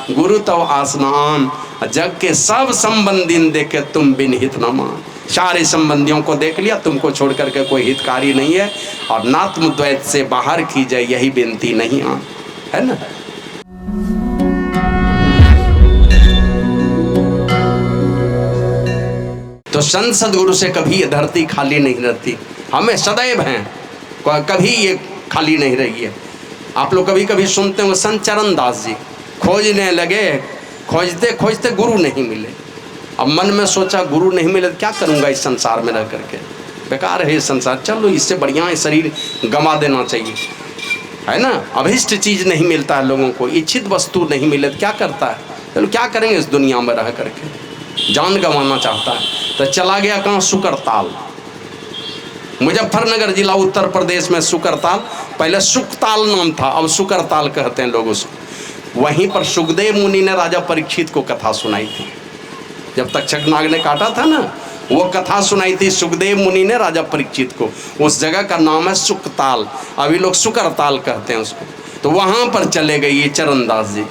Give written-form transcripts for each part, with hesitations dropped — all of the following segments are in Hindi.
गुरु तव आसनान, जग के सब संबंधी देखे तुम बिन हित न मान। सारे संबंधियों को देख लिया, तुमको छोड़ करके कोई हितकारी नहीं है, और नात्म द्वैत से बाहर की जाए यही बेनती नहीं आन, है ना। तो संत सदगुरु से कभी ये धरती खाली नहीं रहती, हमें सदैव हैं, कभी ये खाली नहीं रही है। आप लोग कभी कभी सुनते हो संत चरण दास जी खोजने लगे, खोजते खोजते गुरु नहीं मिले। अब मन में सोचा गुरु नहीं मिले तो क्या करूँगा इस संसार में रह करके, बेकार है ये संसार, चलो इससे बढ़िया है शरीर गंवा देना चाहिए, है ना। अभिष्ट चीज़ नहीं मिलता है लोगों को, इच्छित वस्तु नहीं मिले तो क्या करता है, चलो क्या करेंगे इस दुनिया में रह करके, जान गंवाना चाहता है। तो चला गया कहाँ, सुकरताल, मुजफ्फरनगर जिला उत्तर प्रदेश में सुकरताल, पहले सुकताल नाम था, अब सुकरताल कहते हैं लोग उसको। वहीं पर सुखदेव मुनि ने राजा परीक्षित को कथा सुनाई थी, जब तक्षक नाग ने काटा था ना, वो कथा सुनाई थी सुखदेव मुनि ने राजा परीक्षित को। उस जगह का नाम है सुकताल, अभी लोग सुकरताल कहते हैं उसको। तो वहाँ पर चले गए ये चरणदास जी,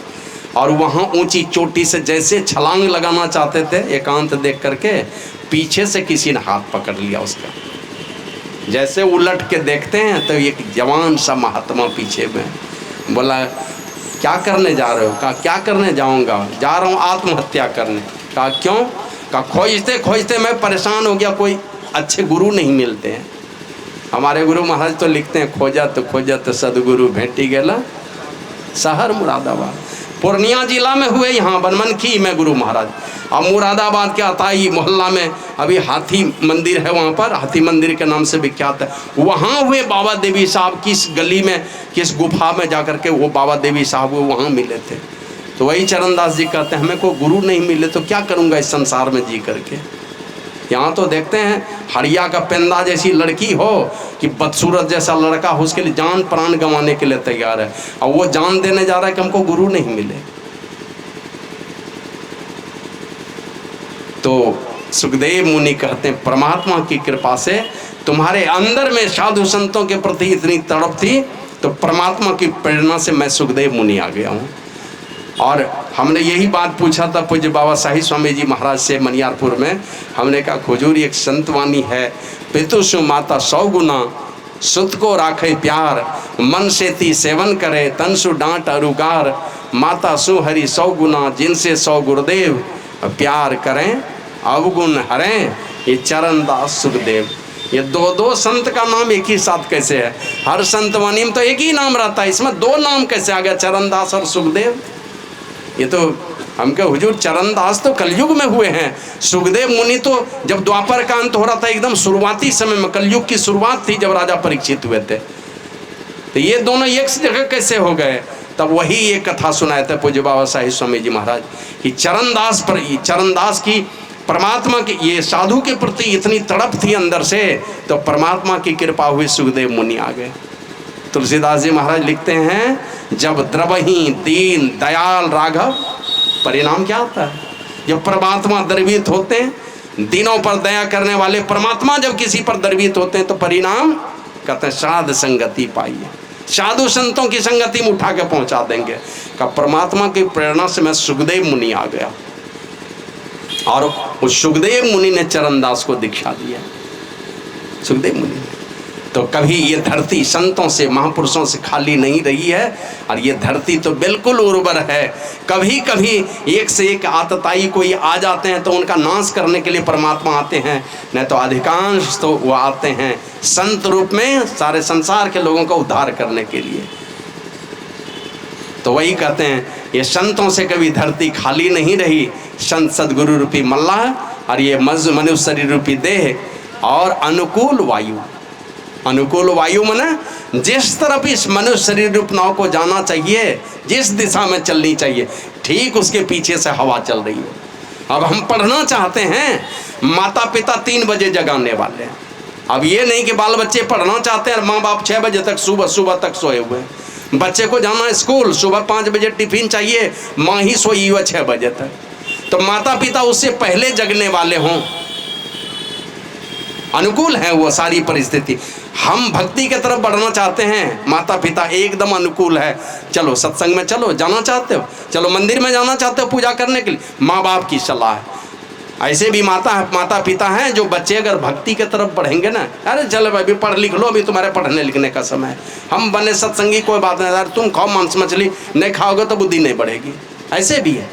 और वहाँ ऊंची चोटी से जैसे छलांग लगाना चाहते थे, एकांत देख करके पीछे से किसी ने हाथ पकड़ लिया उसका। जैसे उलट के देखते हैं तो एक जवान सा महात्मा पीछे में, बोला क्या करने जा रहे हो? कहा क्या करने जाऊंगा, जा रहा हूँ आत्महत्या करने। कहा क्यों? कहा खोजते खोजते मैं परेशान हो गया, कोई अच्छे गुरु नहीं मिलते हैं। हमारे गुरु महाराज तो लिखते हैं, खोजत सदगुरु भेटी गेला शहर मुरादाबाद। पूर्णिया जिला में हुए, यहाँ बनमनखी में गुरु महाराज। अब मुरादाबाद के अताई मोहल्ला में अभी हाथी मंदिर है, वहाँ पर हाथी मंदिर के नाम से विख्यात है। वहाँ हुए बाबा देवी साहब, किस गली में किस गुफा में जाकर के वो बाबा देवी साहब वो वहाँ मिले थे। तो वही चरणदास जी कहते हैं, हमें को गुरु नहीं मिले तो क्या करूँगा इस संसार में जी करके। यहाँ तो देखते हैं हरिया का पेंदा जैसी लड़की हो कि बदसूरत जैसा लड़का हो, उसके लिए जान प्राण गंवाने के लिए तैयार है, और वो जान देने जा रहा है कि हमको गुरु नहीं मिले। तो सुखदेव मुनि कहते हैं, परमात्मा की कृपा से तुम्हारे अंदर में साधु संतों के प्रति इतनी तड़प थी, तो परमात्मा की प्रेरणा से मैं सुखदेव मुनि आ गया हूँ। और हमने यही बात पूछा था पूज्य बाबा शाही स्वामी जी महाराज से मनियारपुर में। हमने कहा हुजूर एक संतवानी है, पितु सु माता 100 गुना, सुत को राखे प्यार, मन से ती सेवन करे, तन सु डांट अरुकार, माता सु हरि 100 गुना, जिनसे 100 गुरुदेव प्यार करें अवगुण हरें। ये चरणदास सुखदेव, ये दो संत का नाम एक ही साथ कैसे है? हर संतवानी में तो एक ही नाम रहता है, इसमें 2 नाम कैसे आ गया, चरणदास और सुखदेव? ये तो हम कहे हुजूर चरणदास तो कलयुग में हुए हैं, सुखदेव मुनि तो जब द्वापर का अंत हो रहा था, एकदम शुरुआती समय में, कलयुग की शुरुआत थी जब राजा परीक्षित हुए थे। तो ये दोनों एक जगह कैसे हो गए? तब वही एक कथा सुनाए थे पूज्य बाबा शाही स्वामी जी महाराज कि चरणदास की परमात्मा की, ये साधु के प्रति इतनी तड़प थी अंदर से, तो परमात्मा की कृपा हुई, सुखदेव मुनि आ गए। तुलसीदास जी महाराज लिखते हैं, जब द्रवही दीन दयाल राघव, परिणाम क्या होता है? जब परमात्मा द्रवित होते हैं, दीनों पर दया करने वाले परमात्मा जब किसी पर द्रवित होते हैं, तो परिणाम कहते हैं साध संगति पाइए, साधु संतों की संगति में उठा के पहुंचा देंगे। का परमात्मा की प्रेरणा से मैं सुखदेव मुनि आ गया, और उस सुखदेव मुनि ने चरणदास को दीक्षा दिया, सुखदेव मुनि ने। तो कभी ये धरती संतों से महापुरुषों से खाली नहीं रही है, और ये धरती तो बिल्कुल उर्वर है। कभी कभी एक से एक आतताई कोई आ जाते हैं तो उनका नाश करने के लिए परमात्मा आते हैं, नहीं तो अधिकांश तो वो आते हैं संत रूप में सारे संसार के लोगों का उद्धार करने के लिए। तो वही कहते हैं, ये संतों से कभी धरती खाली नहीं रही। संत सदगुरु रूपी मल्लाह और ये मनुष्य शरीर रूपी देह और अनुकूल वायु। अनुकूल वायु माने जिस तरफ इस मनुष्य शरीर रूप नाव को जाना चाहिए, जिस दिशा में चलनी चाहिए, ठीक उसके पीछे से हवा चल रही है। अब हम पढ़ना चाहते हैं, माता पिता 3 बजे जगाने वाले हैं। अब ये नहीं कि बाल बच्चे पढ़ना चाहते हैं, माँ बाप 6 बजे तक सुबह तक सोए हुए हैं। बच्चे को जाना स्कूल, सुबह 5 बजे टिफिन चाहिए, माँ ही सोई हुई 6 बजे तक। तो माता पिता उससे पहले जगने वाले हों, अनुकूल है वो सारी परिस्थिति। हम भक्ति की तरफ बढ़ना चाहते हैं, माता पिता एकदम अनुकूल है, चलो सत्संग में चलो, जाना चाहते हो चलो, मंदिर में जाना चाहते हो पूजा करने के लिए, माँ बाप की सलाह है। ऐसे भी माता पिता हैं जो बच्चे अगर भक्ति की तरफ बढ़ेंगे ना, अरे चलो अभी पढ़ लिख लो, अभी तुम्हारे पढ़ने लिखने का समय है, हम बने सत्संगी कोई बात नहीं, यार तुम खाओ मांस मछली, नहीं खाओगे तो बुद्धि नहीं बढ़ेगी। ऐसे भी है।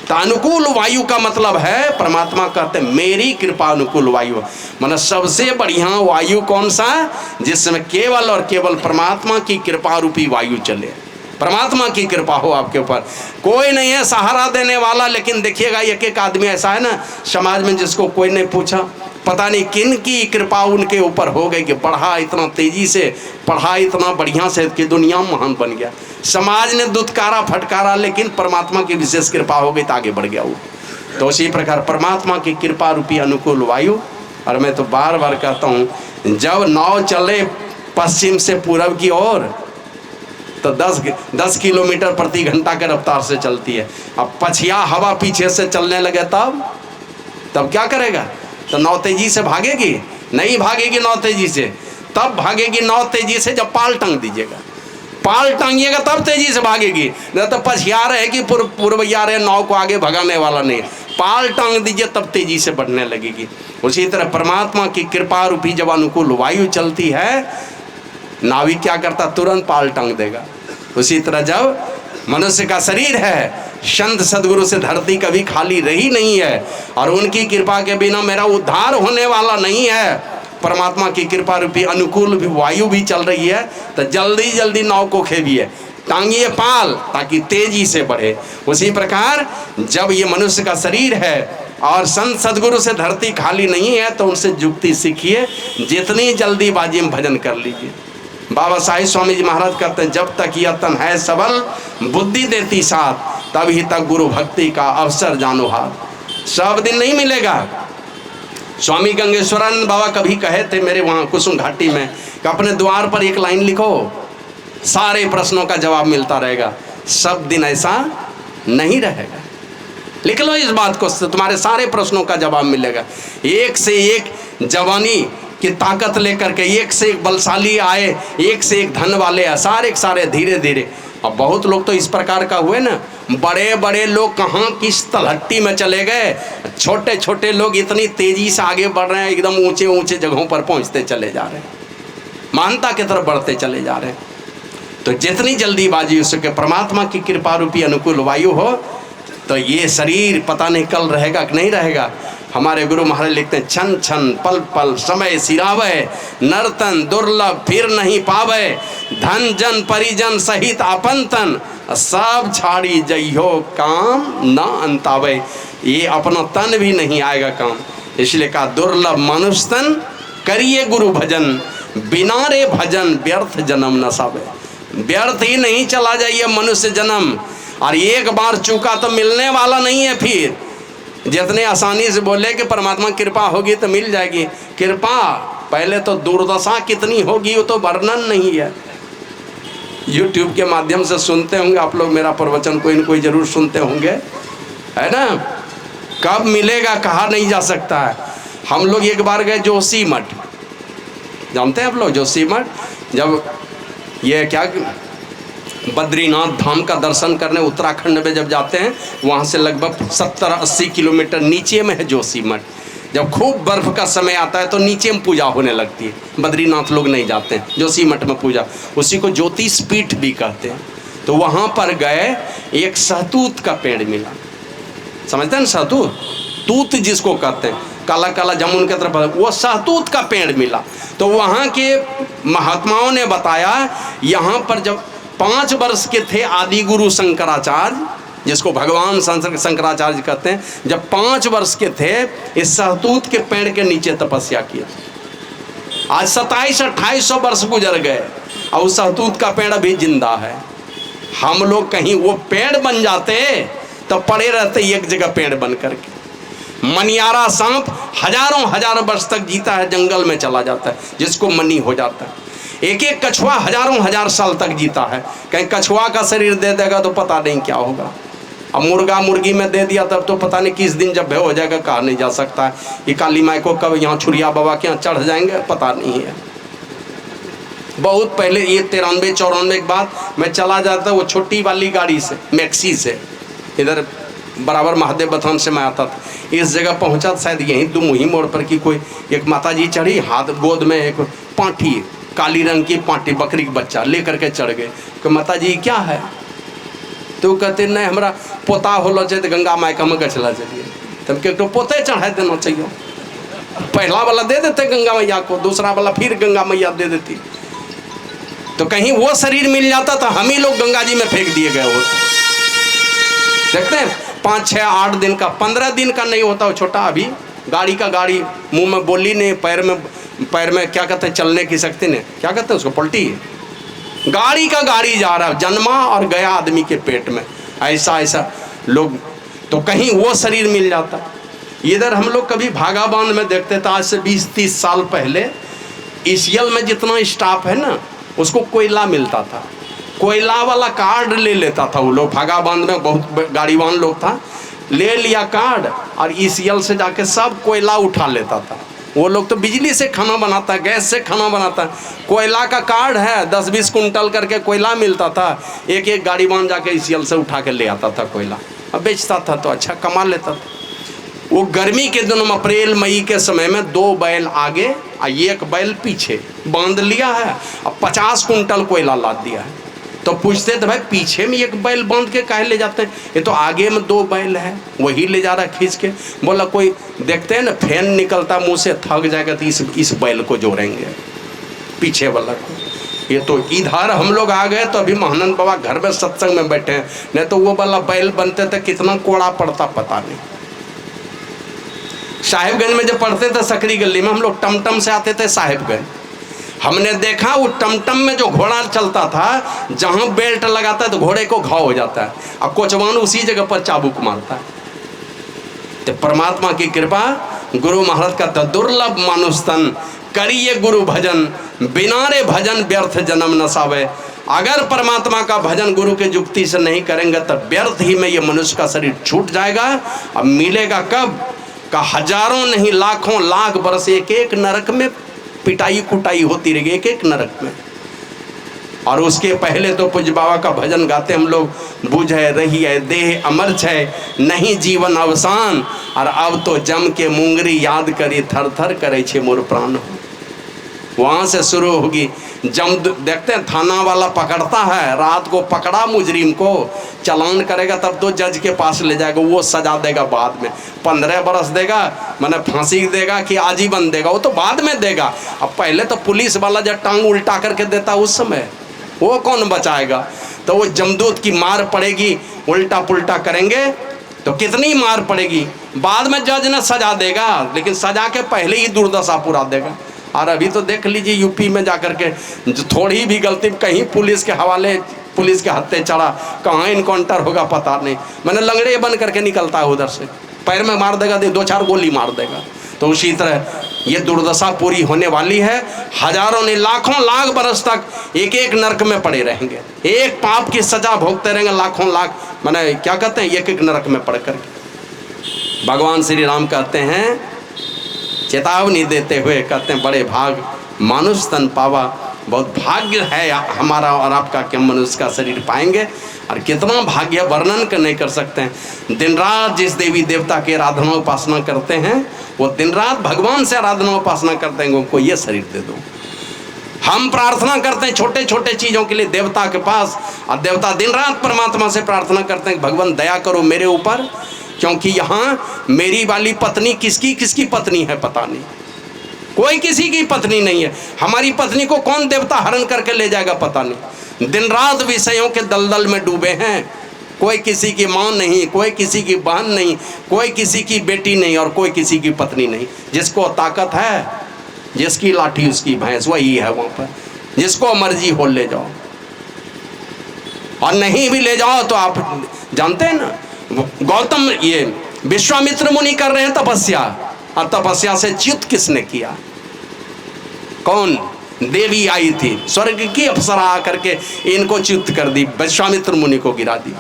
तो अनुकूल वायु का मतलब है, परमात्मा कहते हैं मेरी कृपा अनुकूल वायु, मतलब सबसे बढ़िया वायु कौन सा, जिसमें केवल और केवल परमात्मा की कृपा रूपी वायु चले, परमात्मा की कृपा हो आपके ऊपर। कोई नहीं है सहारा देने वाला, लेकिन देखिएगा एक एक आदमी ऐसा है ना समाज में जिसको कोई नहीं पूछा, पता नहीं किन की कृपा उनके ऊपर हो गई कि पढ़ा इतना तेजी से, पढ़ा इतना बढ़िया से कि दुनिया महान बन गया। समाज ने दुत्कारा फटकारा, लेकिन परमात्मा की विशेष कृपा हो गई तो आगे बढ़ गया वो। तो उसी प्रकार परमात्मा की कृपा रूपी अनुकूल वायु। और मैं तो बार बार कहता हूँ, जब नाव चले पश्चिम से पूरब की ओर तो 10 किलोमीटर प्रति घंटा के रफ्तार से चलती है। अब पछिया हवा पीछे से चलने लगे तब क्या करेगा? तो नाव तेजी से भागेगी? नहीं भागेगी नाव तेजी से। तब भागेगी नाव तेजी से जब पाल टांग दीजिएगा, पाल टांगिएगा तब तेजी से भागेगी, नहीं तो पछिया रहे कि पूर्वैया रहे, नाव को आगे भगाने वाला नहीं। पाल टांग दीजिए तब तेजी से बढ़ने लगेगी। उसी तरह परमात्मा की कृपा रूपी जब अनुकूल वायु चलती है, नाविक क्या करता? तुरंत पाल टांग देगा। उसी तरह जब मनुष्य का शरीर है, संत सदगुरु से धरती कभी खाली रही नहीं है, और उनकी कृपा के बिना मेरा उद्धार होने वाला नहीं है। परमात्मा की कृपा रूपी अनुकूल भी वायु भी चल रही है, तो जल्दी जल्दी नाव को खेविए, टांगिए पाल, ताकि तेजी से बढ़े। उसी प्रकार जब ये मनुष्य का शरीर है और संत सदगुरु से धरती खाली नहीं है, तो उनसे जुक्ति सीखिए, जितनी जल्दीबाजी में भजन कर लीजिए। बाबा साहिब स्वामी जी महाराज कहते हैं, जब तक यह तन है सबल, बुद्धि देती साथ, तभी तक गुरु भक्ति का अवसर जानो हाथ। सब दिन नहीं मिलेगा। स्वामी गंगेश्वरानंद बाबा कभी कहे थे मेरे वहाँ कुसुम घाटी में कि अपने द्वार पर एक लाइन लिखो, सारे प्रश्नों का जवाब मिलता रहेगा। सब दिन ऐसा नहीं रहेगा, लिख लो इस बात को, तुम्हारे सारे प्रश्नों का जवाब मिलेगा। एक से एक जवानी की ताकत लेकर के, एक से एक बलशाली आए, एक से एक धन वाले आए, सारे सारे धीरे धीरे। अब बहुत लोग तो इस प्रकार का हुए ना, बड़े बड़े लोग कहाँ किस तलहट्टी में चले गए, छोटे छोटे लोग इतनी तेजी से आगे बढ़ रहे हैं, एकदम ऊंचे ऊंचे जगहों पर पहुंचते चले जा रहे हैं, महानता की तरफ बढ़ते चले जा रहे हैं। तो जितनी जल्दीबाजी उसके परमात्मा की कृपा रूपी अनुकूल वायु हो, तो ये शरीर पता नहीं कल रहेगा कि नहीं रहेगा। हमारे गुरु महाराज लिखते हैं, छन छन पल पल समय सिरावे, नर्तन दुर्लभ फिर नहीं पावे, धन जन परिजन सहित अपन तन, सब छाड़ी जइहो काम न अंतावे। ये अपना तन भी नहीं आएगा काम, इसलिए कहा दुर्लभ मनुष्य तन, करिए गुरु भजन, बिना रे भजन व्यर्थ जन्म न सावे। व्यर्थ ही नहीं चला जाइए मनुष्य जन्म, और एक बार चूका तो मिलने वाला नहीं है। फिर जितने आसानी से बोले कि परमात्मा कृपा होगी तो मिल जाएगी, कृपा पहले तो दुर्दशा कितनी होगी वो तो वर्णन नहीं है। YouTube के माध्यम से सुनते होंगे आप लोग मेरा प्रवचन, कोई न कोई जरूर सुनते होंगे, है ना। कब मिलेगा कहा नहीं जा सकता है। हम लोग एक बार गए जोशीमठ, जानते हैं आप लोग जोशीमठ, जब ये क्या बद्रीनाथ धाम का दर्शन करने उत्तराखंड में जब जाते हैं, वहाँ से लगभग 70-80 किलोमीटर नीचे में है जोशीमठ। जब खूब बर्फ़ का समय आता है तो नीचे में पूजा होने लगती है, बद्रीनाथ लोग नहीं जाते हैं, जोशीमठ में पूजा, उसी को ज्योतिष पीठ भी कहते हैं। तो वहाँ पर गए, एक सहतूत का पेड़ मिला, समझते हैं ना, सहतूत तूत जिसको कहते हैं, काला काला जामुन की तरफ, वो सहतूत का पेड़ मिला। तो वहाँ के महात्माओं ने बताया, यहाँ पर जब 5 वर्ष के थे आदि गुरु शंकराचार्य, जिसको भगवान शंकराचार्य कहते हैं, जब 5 वर्ष के थे इस सहतूत के पेड़ के नीचे तपस्या किया। आज 2700-2800 वर्ष गुजर गए और उस सहतूत का पेड़ अभी जिंदा है। हम लोग कहीं वो पेड़ बन जाते तो पड़े रहते एक जगह पेड़ बन करके। मनियारा सांप हजारों वर्ष तक जीता है, जंगल में चला जाता है, जिसको मनी हो जाता है। एक एक कछुआ हजारों साल तक जीता है, कहीं कछुआ का शरीर दे देगा तो पता नहीं क्या होगा। अब मुर्गा मुर्गी में दे दिया तब तो पता नहीं किस दिन जब हो जाएगा, कहा नहीं जा सकता है। ये काली माई को कब यहाँ छुरिया बाबा के यहाँ चढ़ जाएंगे पता नहीं है। बहुत पहले, ये 93-94 के बाद मैं चला जाता वो छोटी वाली गाड़ी से, मैक्सी से, इधर बराबर महादेव बथान से मैं आता था। इस जगह पहुंचा शायद यहीं दुमुही मोड़ पर की कोई एक माता जी चढ़ी, हाथ गोद में एक पांठी, काली रंग की पांठी, बकरी का बच्चा लेकर के चढ़ गए। कि माता जी क्या है? तो कहते नहीं हमारा पोता होलो चाहिए गंगा माई का में गछला चलिए। तब के तो पोते चढ़ा देना चाहिए, पहला वाला दे देते गंगा मैया को, दूसरा वाला फिर गंगा मैया दे देती, तो कहीं वो शरीर मिल जाता तो हम ही लोग गंगा जी में फेंक दिए गए होते। देखते हैं 5, 6, 8 दिन का, 15 दिन का नहीं होता वो छोटा। अभी गाड़ी का गाड़ी, मुंह में बोली नहीं, पैर में क्या कहते हैं, चलने की शक्ति नहीं, क्या कहते हैं उसको, पलटी। गाड़ी का गाड़ी जा रहा है, जन्मा और गया आदमी के पेट में, ऐसा ऐसा लोग, तो कहीं वो शरीर मिल जाता। इधर हम लोग कभी भागाबान में देखते थे, आज से 20-30 साल पहले ईसीएल में जितना स्टाफ है ना, उसको कोयला मिलता था, कोयला वाला कार्ड ले लेता था वो लोग। भागाबान में बहुत गाड़ीवान लोग था, ले लिया कार्ड और ईसीएल से जाके सब कोयला उठा लेता था। वो लोग तो बिजली से खाना बनाता है, गैस से खाना बनाता है, कोयला का कार्ड है, 10-20 कुंटल करके कोयला मिलता था। एक एक गाड़ीवान जाके ईसीएल से उठा के ले आता था कोयला, अब बेचता था तो अच्छा कमा लेता था। वो गर्मी के दिनों में अप्रैल मई के समय में 2 बैल आगे और 1 बैल पीछे बांध लिया है, अब 50 कुंटल कोयला लाद दिया है। तो पूछते थे भाई पीछे में 1 बैल बांध के काहे ले जाते हैं, ये तो आगे में 2 बैल है, वही ले जा रहा है खींच के। बोला कोई देखते हैं ना फैन निकलता मुंह से, थक जाएगा तो इस बैल को जोड़ेंगे पीछे वाला को। ये तो इधर हम लोग आ गए तो अभी महानंद बाबा घर में सत्संग में बैठे हैं, नहीं तो वो वाला बैल बनते थे कितना कोड़ा पड़ता पता नहीं। साहिबगंज में जब पढ़ते थे सकरी गली में, हम लोग टमटम से आते थे साहिबगंज, हमने देखा वो टमटम में जो घोड़ा चलता था, जहां बेल्ट लगाता है तो घोड़े को घाव हो जाता है, और कोचवान उसी जगह पर चाबुक मारता है। तो परमात्मा की कृपा, गुरु महाराज का तो दुर्लभ मानुष तन, करिए गुरु भजन, बिना रे भजन व्यर्थ जन्म नसावे। अगर परमात्मा का भजन गुरु के जुक्ति से नहीं करेंगे तो व्यर्थ ही में ये मनुष्य का शरीर छूट जाएगा। अब मिलेगा कब का, हजारों नहीं लाखों लाख बरस एक एक नरक में पिटाई कुटाई होती रहेगी, एक एक नरक में। और उसके पहले तो पूज्य बाबा का भजन गाते हम लोग, बुझे रही है देह अमर है, नहीं जीवन अवसान, और अब तो जम के मुंगरी याद करी, थर थर करे छे मोर प्राण। वहां से शुरू होगी। जम देखते हैं थाना वाला पकड़ता है, रात को पकड़ा मुजरिम को, चालान करेगा तब तो जज के पास ले जाएगा, वो सजा देगा बाद में, 15 बरस देगा, माने फांसी देगा कि आजीवन देगा, वो तो बाद में देगा। अब पहले तो पुलिस वाला जब टांग उल्टा करके देता उस समय वो कौन बचाएगा। तो वो जमदूत की मार पड़ेगी, उल्टा पुल्टा करेंगे तो कितनी मार पड़ेगी, बाद में जज ने सजा देगा, लेकिन सजा के पहले ही दुर्दशा पूरा देगा। और अभी तो देख लीजिए यूपी में जाकर के थोड़ी भी गलती, कहीं पुलिस के हवाले, पुलिस के हत्थे चढ़ा, कहाँ इनकाउंटर होगा पता नहीं, मैंने लंगड़े बन करके निकलता है उधर से, पैर में मार देगा, 2-4 गोली मार देगा। तो उसी तरह ये दुर्दशा पूरी होने वाली है। हजारों ने लाखों लाख बरस तक एक एक नरक में पड़े रहेंगे, एक पाप की सजा भोगते रहेंगे, लाखों लाख, माने क्या कहते हैं, एक एक नरक में पड़ करके। भगवान श्री राम कहते हैं, चेतावनी देते हुए कहते हैं, बड़े भाग मानुष तन पावा, बहुत भाग्य है हमारा और आपका कि मनुष्य का शरीर पाएंगे। और कितना भाग्य वर्णन कर नहीं कर सकते हैं। दिन रात जिस देवी देवता की आराधना उपासना करते हैं, वो दिन रात भगवान से आराधना उपासना करते हैं, उनको ये शरीर दे दो। हम प्रार्थना करते हैं छोटे छोटे चीज़ों के लिए देवता के पास, और देवता दिन रात परमात्मा से प्रार्थना करते हैं, भगवान दया करो मेरे ऊपर, क्योंकि यहाँ मेरी वाली पत्नी किसकी पत्नी है पता नहीं, कोई किसी की पत्नी नहीं है। हमारी पत्नी को कौन देवता हरण करके ले जाएगा पता नहीं। दिन रात विषयों के दलदल में डूबे हैं, कोई किसी की माँ नहीं, कोई किसी की बहन नहीं, कोई किसी की बेटी नहीं, और कोई किसी की पत्नी नहीं। जिसको ताकत है, जिसकी लाठी उसकी भैंस, वही है वहाँ पर, जिसको मर्जी हो ले जाओ, और नहीं भी ले जाओ तो आप जानते हैं ना, गौतम ये विश्वामित्र मुनि कर रहे हैं तपस्या, और तपस्या से च्युत किसने किया, कौन, देवी आई थी, स्वर्ग की अप्सरा आकर के इनको च्युत कर दी, विश्वामित्र मुनि को गिरा दी।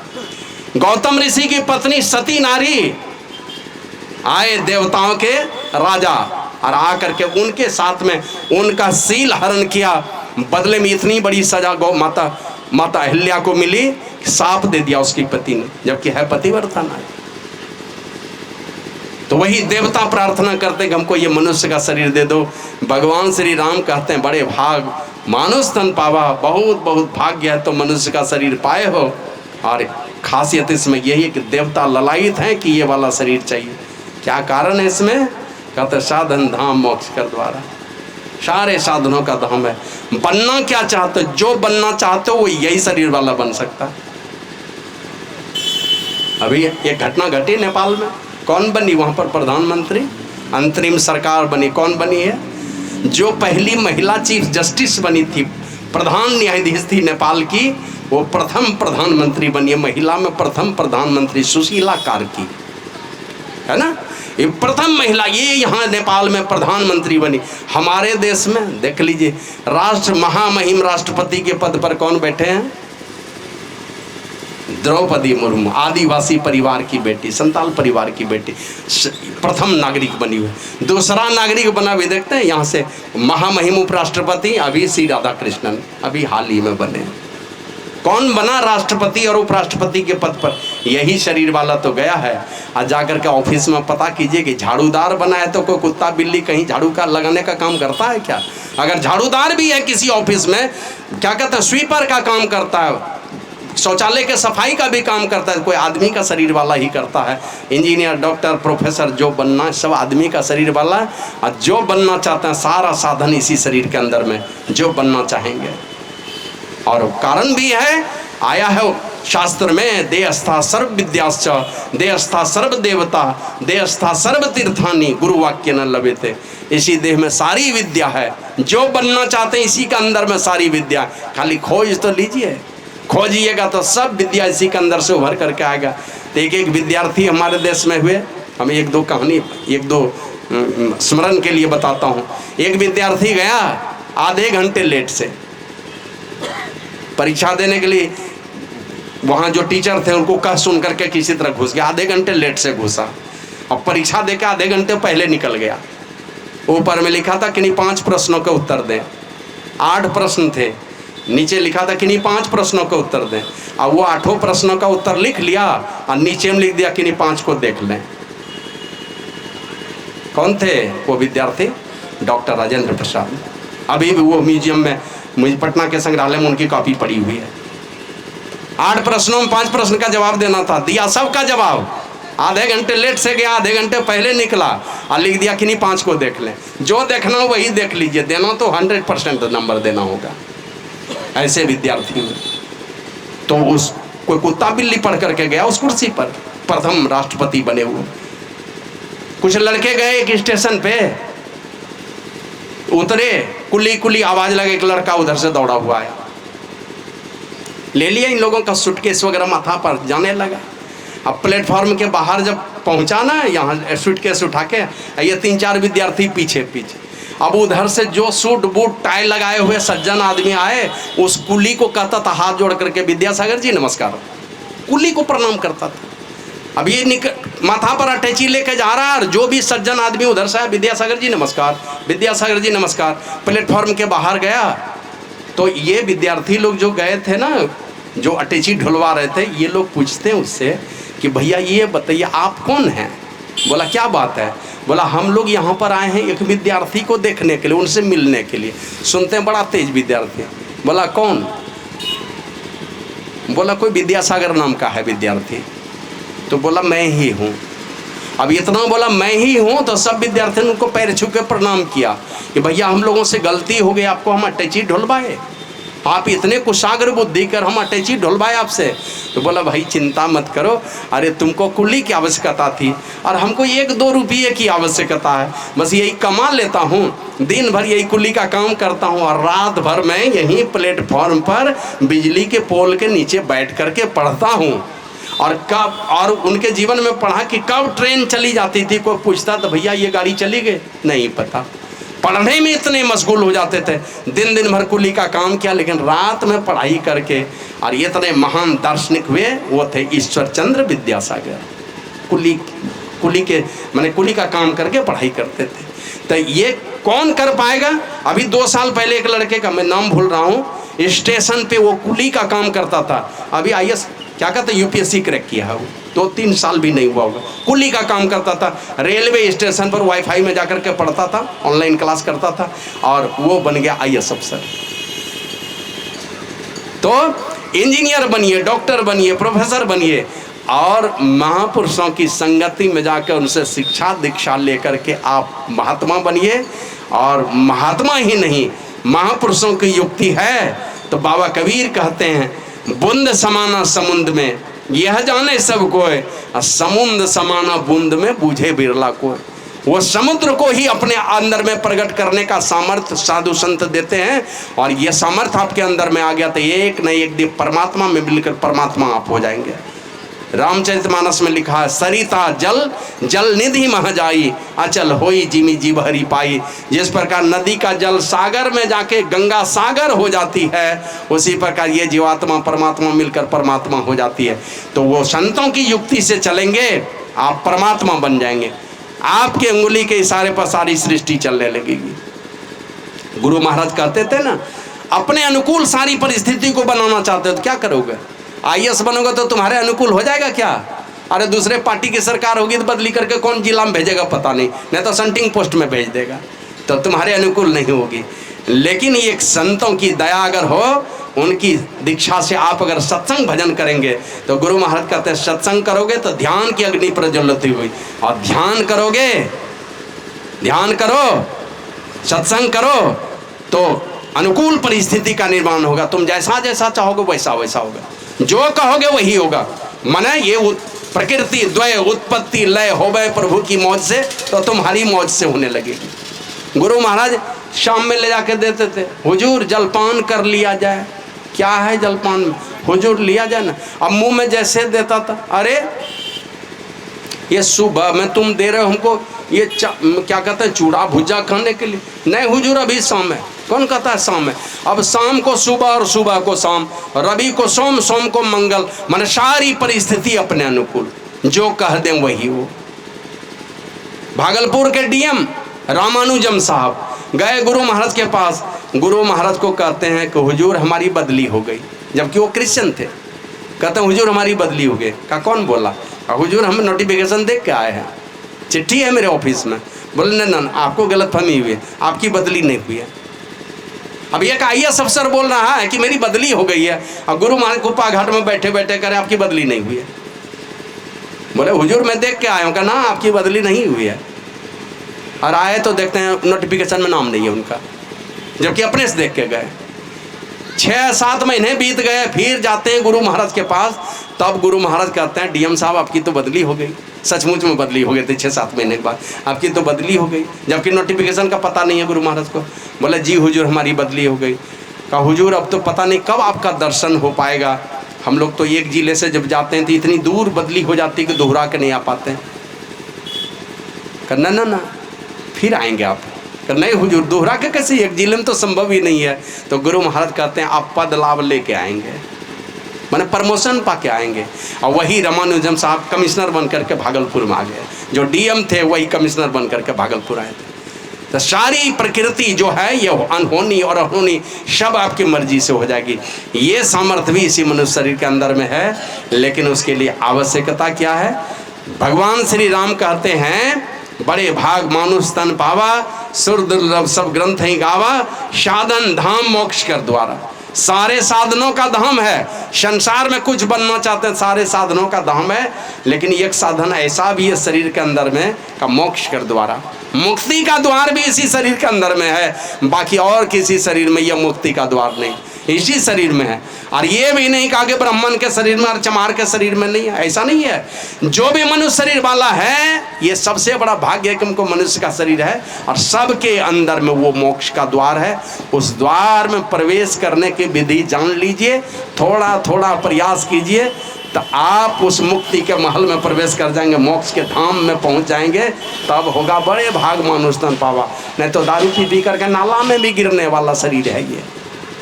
गौतम ऋषि की पत्नी सती नारी आए देवताओं के राजा, और आकर के उनके साथ में उनका शील हरण किया। बदले में इतनी बड़ी सजा गौ माता अहिल्या को मिली, साप दे दिया उसकी पति ने, जबकि है पतिव्रता नारी। तो वही देवता प्रार्थना करते हैं कि हमको ये मनुष्य का शरीर दे दो। भगवान श्री राम कहते हैं बड़े भाग मानुष तन पावा, बहुत बहुत भाग्य है तो मनुष्य का शरीर पाए हो। और खासियत इसमें यही है कि देवता ललायित हैं कि ये वाला शरीर चाहिए। क्या कारण है इसमें? कहते साधन धाम मोक्ष कर द्वारा, सारे साधनों का धाम है। बनना क्या चाहते हो, जो बनना चाहते हो वो यही शरीर वाला बन सकता है। अभी एक घटना घटी नेपाल में, कौन बनी वहाँ पर प्रधानमंत्री, अंतरिम सरकार बनी। कौन बनी है? जो पहली महिला चीफ जस्टिस बनी थी, प्रधान न्यायाधीश थी नेपाल की, वो प्रथम प्रधानमंत्री बनी है। महिला में प्रथम प्रधानमंत्री सुशीला कार्की, है ना, ये प्रथम महिला ये यहाँ नेपाल में प्रधानमंत्री बनी। हमारे देश में देख लीजिए, राष्ट्र महामहिम राष्ट्रपति के पद पर कौन बैठे हैं? द्रौपदी मुर्मू, आदिवासी परिवार की बेटी, संताल परिवार की बेटी, प्रथम नागरिक बनी हुई। दूसरा नागरिक बना भी देखते हैं यहाँ से, महामहिम उपराष्ट्रपति अभी श्री राधाकृष्णन, अभी हाल ही में बने। कौन बना राष्ट्रपति और उपराष्ट्रपति के पद पर? यही शरीर वाला तो गया है। आज जाकर के ऑफिस में पता कीजिए कि झाड़ूदार बना है तो कोई कुत्ता बिल्ली कहीं झाड़ू का लगाने का काम करता है क्या? अगर झाड़ूदार भी है किसी ऑफिस में, क्या कहते हैं, स्वीपर का काम करता है, शौचालय के सफाई का भी काम करता है, कोई आदमी का शरीर वाला ही करता है। इंजीनियर, डॉक्टर, प्रोफेसर जो बनना है सब आदमी का शरीर वाला है। और जो बनना चाहते हैं सारा साधन इसी शरीर के अंदर में, जो बनना चाहेंगे। और कारण भी है, आया है शास्त्र में, देहस्था सर्व विद्याश्च देहस्था सर्व देवता देहस्था सर्व तीर्थानि गुरु वाक्य न लभेते। इसी देह में सारी विद्या है, जो बनना चाहते हैं इसी के अंदर में सारी विद्या। खाली खोज तो लीजिए, खोजिएगा तो सब विद्या इसी के अंदर से उभर करके आएगा। तो एक विद्यार्थी हमारे देश में हुए, हम एक दो कहानी एक दो स्मरण के लिए बताता हूँ। एक विद्यार्थी गया आधे घंटे लेट से परीक्षा देने के लिए, वहाँ जो टीचर थे उनको कह सुन करके किसी तरह घुस गया, आधे घंटे लेट से घुसा। अब परीक्षा देकर आधे घंटे पहले निकल गया। ऊपर में लिखा था कि नहीं 5 प्रश्नों के उत्तर दें, 8 प्रश्न थे, नीचे लिखा था कि नहीं 5 प्रश्नों का उत्तर दें। अब वो 8 प्रश्नों का उत्तर लिख लिया और नीचे में लिख दिया कि नहीं 5 को देख लें। कौन थे वो विद्यार्थी? डॉक्टर राजेंद्र प्रसाद। अभी भी वो म्यूजियम में, मुझे पटना के संग्रहालय में उनकी कॉपी पड़ी हुई है। 8 प्रश्नों में 5 प्रश्न का जवाब देना था, दिया सबका जवाब। आधे घंटे लेट से गया, आधे घंटे पहले निकला और लिख दिया कि नहीं 5 को देख लें। जो देखना हो वही देख लीजिए, देना तो 100% नंबर देना होगा। ऐसे विद्यार्थी में तो उस कोई कुत्ता बिल्ली पढ़ करके गया उस कुर्सी पर, प्रथम राष्ट्रपति बने हुए। कुछ लड़के गए एक स्टेशन पे, उतरे, कुली कुली आवाज लगे, एक लड़का उधर से दौड़ा हुआ है, ले लिया इन लोगों का सूटकेस वगैरह माथा पर, जाने लगा। अब प्लेटफॉर्म के बाहर जब पहुंचा ना, यहाँ सूटकेस उठा के, ये 3-4 विद्यार्थी पीछे पीछे। अब उधर से जो सूट बूट टाई लगाए हुए सज्जन आदमी आए, उस कुली को कहता था हाथ जोड़ करके, विद्यासागर जी नमस्कार, कुली को प्रणाम करता था। अब ये माथा पर अटैची लेके जा रहा है, और जो भी सज्जन आदमी उधर से आया, विद्यासागर जी नमस्कार, विद्यासागर जी नमस्कार। प्लेटफॉर्म के बाहर गया तो ये विद्यार्थी लोग जो गए थे ना, जो अटैची ढुलवा रहे थे, ये लोग पूछते हैं उससे कि भैया ये बताइए आप कौन हैं? बोला क्या बात है? बोला हम लोग यहाँ पर आए हैं एक विद्यार्थी को देखने के लिए, उनसे मिलने के लिए। सुनते हैं बड़ा तेज विद्यार्थी। बोला कौन? बोला कोई विद्यासागर नाम का है विद्यार्थी। तो बोला मैं ही हूँ। अब इतना बोला मैं ही हूँ तो सब विद्यार्थियों ने उनको पैर छू के प्रणाम किया कि भैया हम लोगों से गलती हो गई, आपको हम अटैची ढुलवाए, आप इतने कुशाग्र बुद्धि कर हम अटैची ढुलवाए आपसे। तो बोला भाई चिंता मत करो, अरे तुमको कुली की आवश्यकता थी और हमको 1-2 रुपये की आवश्यकता है, बस यही कमा लेता हूँ, दिन भर यही कुली का काम करता हूँ और रात भर मैं यहीं प्लेटफॉर्म पर बिजली के पोल के नीचे बैठ करके पढ़ता हूँ। और कब, और उनके जीवन में पढ़ा कि कब ट्रेन चली जाती थी, कोई पूछता तो भैया ये गाड़ी चली गई, नहीं पता। पढ़ने में इतने मशगूल हो जाते थे, दिन दिन भर कुली का काम किया, लेकिन रात में पढ़ाई करके और ये इतने महान दार्शनिक हुए। वो थे ईश्वर चंद्र विद्यासागर। कुली के माने कुली का काम करके पढ़ाई करते थे। तो ये कौन कर पाएगा? अभी 2 साल पहले एक लड़के का मैं नाम भूल रहा हूँ, स्टेशन पे वो कुली का काम करता था। अभी IAS क्या कहते हैं UPSC क्रैक किया है वो, 2-3 साल भी नहीं हुआ होगा। कुली का काम करता था, रेलवे स्टेशन पर वाईफाई में जाकर के पढ़ता था, ऑनलाइन क्लास करता था और वो बन गया IAS अफसर। तो इंजीनियर बनिए, डॉक्टर बनिए, प्रोफेसर बनिए और महापुरुषों की संगति में जाकर उनसे शिक्षा दीक्षा लेकर के आप महात्मा बनिए। और महात्मा ही नहीं, महापुरुषों की युक्ति है तो बाबा कबीर कहते हैं बूंद समाना समुद्र में यह जाने सब कोय, समुद्र समाना बूंद में बूझे बिरला कोय। वो समुद्र को ही अपने अंदर में प्रकट करने का सामर्थ्य साधु संत देते हैं और ये सामर्थ्य आपके अंदर में आ गया तो एक न एक दिन परमात्मा में मिलकर परमात्मा आप हो जाएंगे। रामचरितमानस में लिखा है, सरिता जल जल निधि मह जाई, अचल होई जिमी जीव हरि पाई। जिस प्रकार नदी का जल सागर में जाके गंगा सागर हो जाती है, उसी प्रकार ये जीवात्मा परमात्मा मिलकर परमात्मा हो जाती है। तो वो संतों की युक्ति से चलेंगे, आप परमात्मा बन जाएंगे। आपके उंगली के इशारे पर सारी सृष्टि चलने लगेगी। गुरु महाराज कहते थे ना, अपने अनुकूल सारी परिस्थिति को बनाना चाहते हो तो क्या करोगे? IAS बनोगे तो तुम्हारे अनुकूल हो जाएगा क्या? अरे दूसरे पार्टी की सरकार होगी तो बदली करके कौन जिला में भेजेगा पता नहीं तो सेंटिंग पोस्ट में भेज देगा, तो तुम्हारे अनुकूल नहीं होगी। लेकिन ये संतों की दया अगर हो, उनकी दीक्षा से आप अगर सत्संग भजन करेंगे तो गुरु महाराज कहते हैं सत्संग करोगे तो ध्यान की अग्नि प्रज्वलित हुई, और ध्यान करोगे, ध्यान करो, सत्संग करो तो अनुकूल परिस्थिति का निर्माण होगा। तुम जैसा जैसा चाहोगे वैसा वैसा होगा, जो कहोगे वही होगा। माने ये प्रकृति द्वय उत्पत्ति लय होवे प्रभु की मौज से, तो तुम्हारी मौज से होने लगेगी। गुरु महाराज शाम में ले जाके देते थे, हुजूर जलपान कर लिया जाए। क्या है जलपान में? हुजूर लिया जाए ना। अब मुंह में जैसे देता था, अरे ये सुबह में तुम दे रहे हो हमको ये क्या कहते हैं चूड़ा भुजा खाने के लिए, नहीं हुजूर अभी शाम है। कौन कहता है शाम है? अब शाम को सुबह और सुबह को शाम, रवि को सोम, सोम को मंगल। माने सारी परिस्थिति अपने अनुकूल, जो कह दें वही हो। भागलपुर के DM रामानुजम साहब गए गुरु महाराज के पास, गुरु महाराज को कहते हैं कि हुजूर हमारी बदली हो गई, जबकि वो क्रिश्चियन थे। कहते हैं हुजूर हमारी बदली हो गई। कहा कौन बोला? हुजूर हम नोटिफिकेशन देख के आए हैं, चिट्ठी है मेरे ऑफिस में। बोले नहीं ना, आपको गलतफहमी हुई है, आपकी बदली नहीं हुई है। अब एक IAS अफसर बोल रहा है कि मेरी बदली हो गई है, और गुरु महाराज कुप्पा घाट में बैठे बैठे करे आपकी बदली नहीं हुई है। बोले हुजूर मैं देख के आया हूँ। कहा ना आपकी बदली नहीं हुई है। और आए तो देखते हैं नोटिफिकेशन में नाम नहीं है उनका, जबकि अपने से देख के गए। 6-7 महीने बीत गए, फिर जाते हैं गुरु महाराज के पास। तब गुरु महाराज कहते हैं DM साहब आपकी तो बदली हो गई। सचमुच में बदली हो गई थी, 6-7 महीने के बाद आपकी तो बदली हो गई, जबकि नोटिफिकेशन का पता नहीं है गुरु महाराज को। बोले जी हुजूर हमारी बदली हो गई। कहा हुजूर अब तो पता नहीं कब आपका दर्शन हो पाएगा। हम लोग तो एक जिले से जब जाते हैं तो इतनी दूर बदली हो जाती है कि दोहरा के नहीं आ पाते हैं। कहा ना ना फिर आएंगे आप। कहा नहीं हुजूर दोहरा के कैसे, एक जिले में तो संभव ही नहीं है। तो गुरु महाराज कहते हैं आप पद लाभ लेके आएंगे, माने प्रमोशन पा के आएंगे। और वही रामानुजम साहब कमिश्नर बन करके भागलपुर में आ गए, जो DM थे वही कमिश्नर बन करके भागलपुर आए थे। तो सारी प्रकृति जो है ये अनहोनी और अहोनी सब आपकी मर्जी से हो जाएगी। ये सामर्थ्य भी इसी मनुष्य शरीर के अंदर में है, लेकिन उसके लिए आवश्यकता क्या है? भगवान श्री राम कहते हैं बड़े भाग मानुष तन पावा, सुर दुर्लभ सब ग्रंथ ही गावा, साधन धाम मोक्ष कर द्वारा। सारे साधनों का धाम है। संसार में कुछ बनना चाहते हैं, सारे साधनों का धाम है, लेकिन एक साधन ऐसा भी है शरीर के अंदर में का मोक्ष कर द्वारा। मुक्ति का द्वार भी इसी शरीर के अंदर में है, बाकी और किसी शरीर में यह मुक्ति का द्वार नहीं, इसी शरीर में है। और ये भी नहीं कहा कि ब्राह्मण के शरीर में और चमार के शरीर में नहीं है, ऐसा नहीं है। जो भी मनुष्य शरीर वाला है, ये सबसे बड़ा भाग्य है कि हमको मनुष्य का शरीर है, और सबके अंदर में वो मोक्ष का द्वार है। उस द्वार में प्रवेश करने की विधि जान लीजिए, थोड़ा थोड़ा प्रयास कीजिए, तो आप उस मुक्ति के महल में प्रवेश कर जाएंगे, मोक्ष के धाम में पहुंच जाएंगे, तब होगा बड़े भाग मानुष तन पावा। नहीं तो दारू पी करके नाला में भी गिरने वाला शरीर है ये।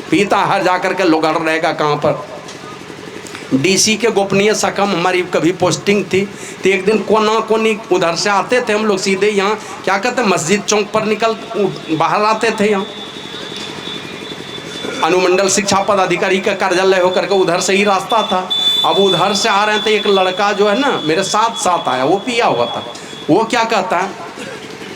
पीता हर जाकर के लोगड़ रहेगा कहाँ पर। डीसी के गोपनीय शाखा में हमारी कभी पोस्टिंग थी, तो एक दिन कोना कोनी उधर से आते थे हम लोग, सीधे यहाँ क्या कहते हैं मस्जिद चौक पर निकल बाहर आते थे। यहाँ अनुमंडल शिक्षा पदाधिकारी का कार्यालय होकर के उधर से ही रास्ता था। अब उधर से आ रहे थे, एक लड़का जो है ना मेरे साथ आया, वो पिया हुआ था। वो क्या कहता है,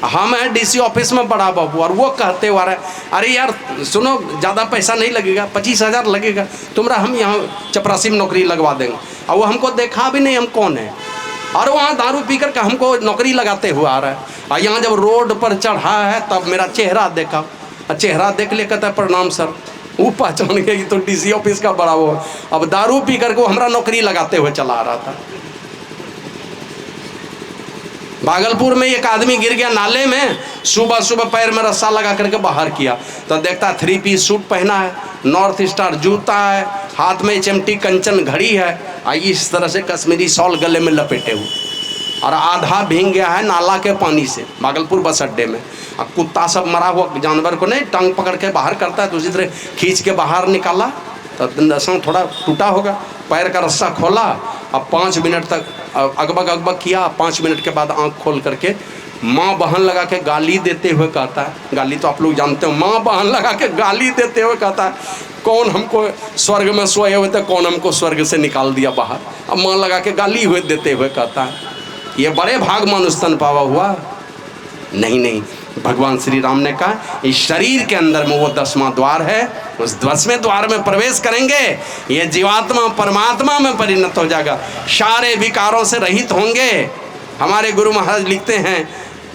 हम हैं डीसी ऑफिस में बड़ा बाबू, और वो कहते हुआ रहे, अरे यार सुनो ज़्यादा पैसा नहीं लगेगा, 25,000 लगेगा तुम्हारा, हम यहाँ चपरासी में नौकरी लगवा देंगे। और वो हमको देखा भी नहीं हम कौन है, और वहाँ दारू पी कर के हमको नौकरी लगाते हुए आ रहा है। और यहाँ जब रोड पर चढ़ा है तब मेरा चेहरा देखा, चेहरा देख ले कहता है प्रणाम सर। वो पहचान गई तो डीसी ऑफिस का बड़ा वो। अब दारू पी करके वो हमारा नौकरी लगाते हुए चला आ रहा था। भागलपुर में एक आदमी गिर गया नाले में, सुबह सुबह पैर में रस्सा लगा करके बाहर किया, तो देखता 3 पीस सूट पहना है, नॉर्थ स्टार जूता है, हाथ में HMT कंचन घड़ी है, इस तरह से कश्मीरी शॉल गले में लपेटे हुए, और आधा भींग गया है नाला के पानी से भागलपुर बस अड्डे में। अब कुत्ता सब मरा हुआ जानवर को नहीं टांग पकड़ के बाहर करता है, तो उसी तरह खींच के बाहर निकाला, तो दर्शन थोड़ा टूटा होगा, पैर का रस्सा खोला। अब 5 मिनट तक अगबग किया। 5 मिनट के बाद आंख खोल करके माँ बहन लगा के गाली देते हुए कहता है, गाली तो आप लोग जानते हो, माँ बहन लगा के गाली देते हुए कहता है, कौन हमको स्वर्ग में सोए हुए थे, कौन हमको स्वर्ग से निकाल दिया बाहर। अब माँ लगा के गाली हुए देते हुए कहता है, ये बड़े भाग मनुष्य तन पावा हुआ। नहीं, भगवान श्री राम ने कहा इस शरीर के अंदर में वो 10वां द्वार है, उस 10वें द्वार में प्रवेश करेंगे, ये जीवात्मा परमात्मा में परिणत हो जाएगा, सारे विकारों से रहित होंगे। हमारे गुरु महाराज लिखते हैं,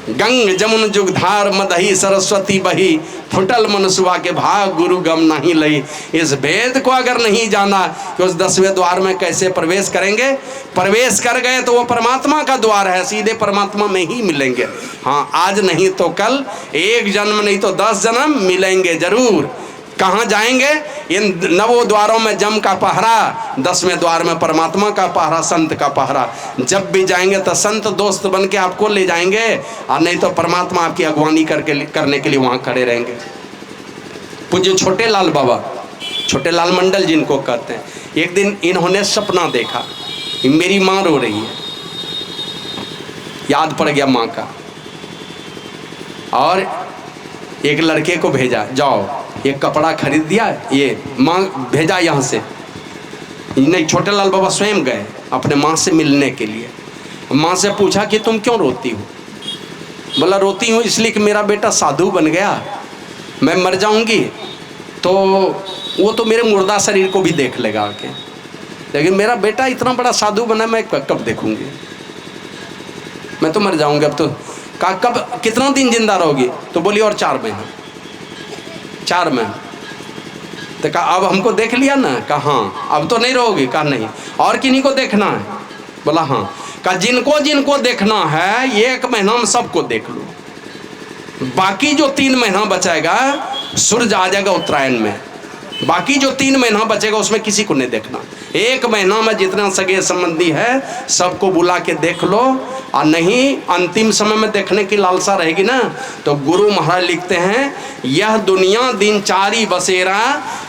गंग जमुन जुगधार मदही सरस्वती बही, फुटल मनुष्वा के भाग गुरु गम नहीं लई। इस भेद को अगर नहीं जाना कि उस 10वें द्वार में कैसे प्रवेश करेंगे, प्रवेश कर गए तो वो परमात्मा का द्वार है, सीधे परमात्मा में ही मिलेंगे। हाँ, आज नहीं तो कल, 1 जन्म नहीं तो 10 जन्म मिलेंगे जरूर। कहाँ जाएंगे? इन 9 द्वारों में जम का पहरा, 10वें द्वार में परमात्मा का पहरा, संत का पहरा। जब भी जाएंगे तो संत दोस्त बन के आपको ले जाएंगे, और नहीं तो परमात्मा आपकी अगवानी करने के लिए वहाँ खड़े रहेंगे। पूज्य छोटे लाल बाबा, छोटे लाल मंडल जिनको कहते हैं, एक दिन इन्होंने सपना देखा, मेरी माँ रो रही है, याद पड़ गया माँ का, और एक लड़के को भेजा, जाओ एक कपड़ा खरीद दिया, ये माँ भेजा यहाँ से। नहीं, छोटे लाल बाबा स्वयं गए अपने माँ से मिलने के लिए। माँ से पूछा कि तुम क्यों रोती हो? बोला रोती हूँ इसलिए कि मेरा बेटा साधु बन गया, मैं मर जाऊंगी तो वो तो मेरे मुर्दा शरीर को भी देख लेगा आके, लेकिन मेरा बेटा इतना बड़ा साधु बना, मैं कब देखूंगी, मैं तो मर जाऊंगी। अब तो कहा कब, कितना दिन जिंदा रहोगी? तो बोली और 4 महीना। 4 महीना। तो कहा अब हमको देख लिया ना? कहा हाँ। अब तो नहीं रहोगी? कहा नहीं। और किन्हीं को देखना है? बोला हाँ। कहा जिनको जिनको देखना है 1 महीना में सबको देख लो, बाकी जो 3 महीना बचेगा सूरज आ जाएगा उत्तरायण में, बाकी जो 3 महीना बचेगा उसमें किसी को नहीं देखना। 1 महीना में जितना सगे संबंधी है सबको बुला के देख लो, और नहीं अंतिम समय में देखने की लालसा रहेगी ना, तो गुरु महाराज लिखते हैं, यह दुनिया दिनचारी बसेरा,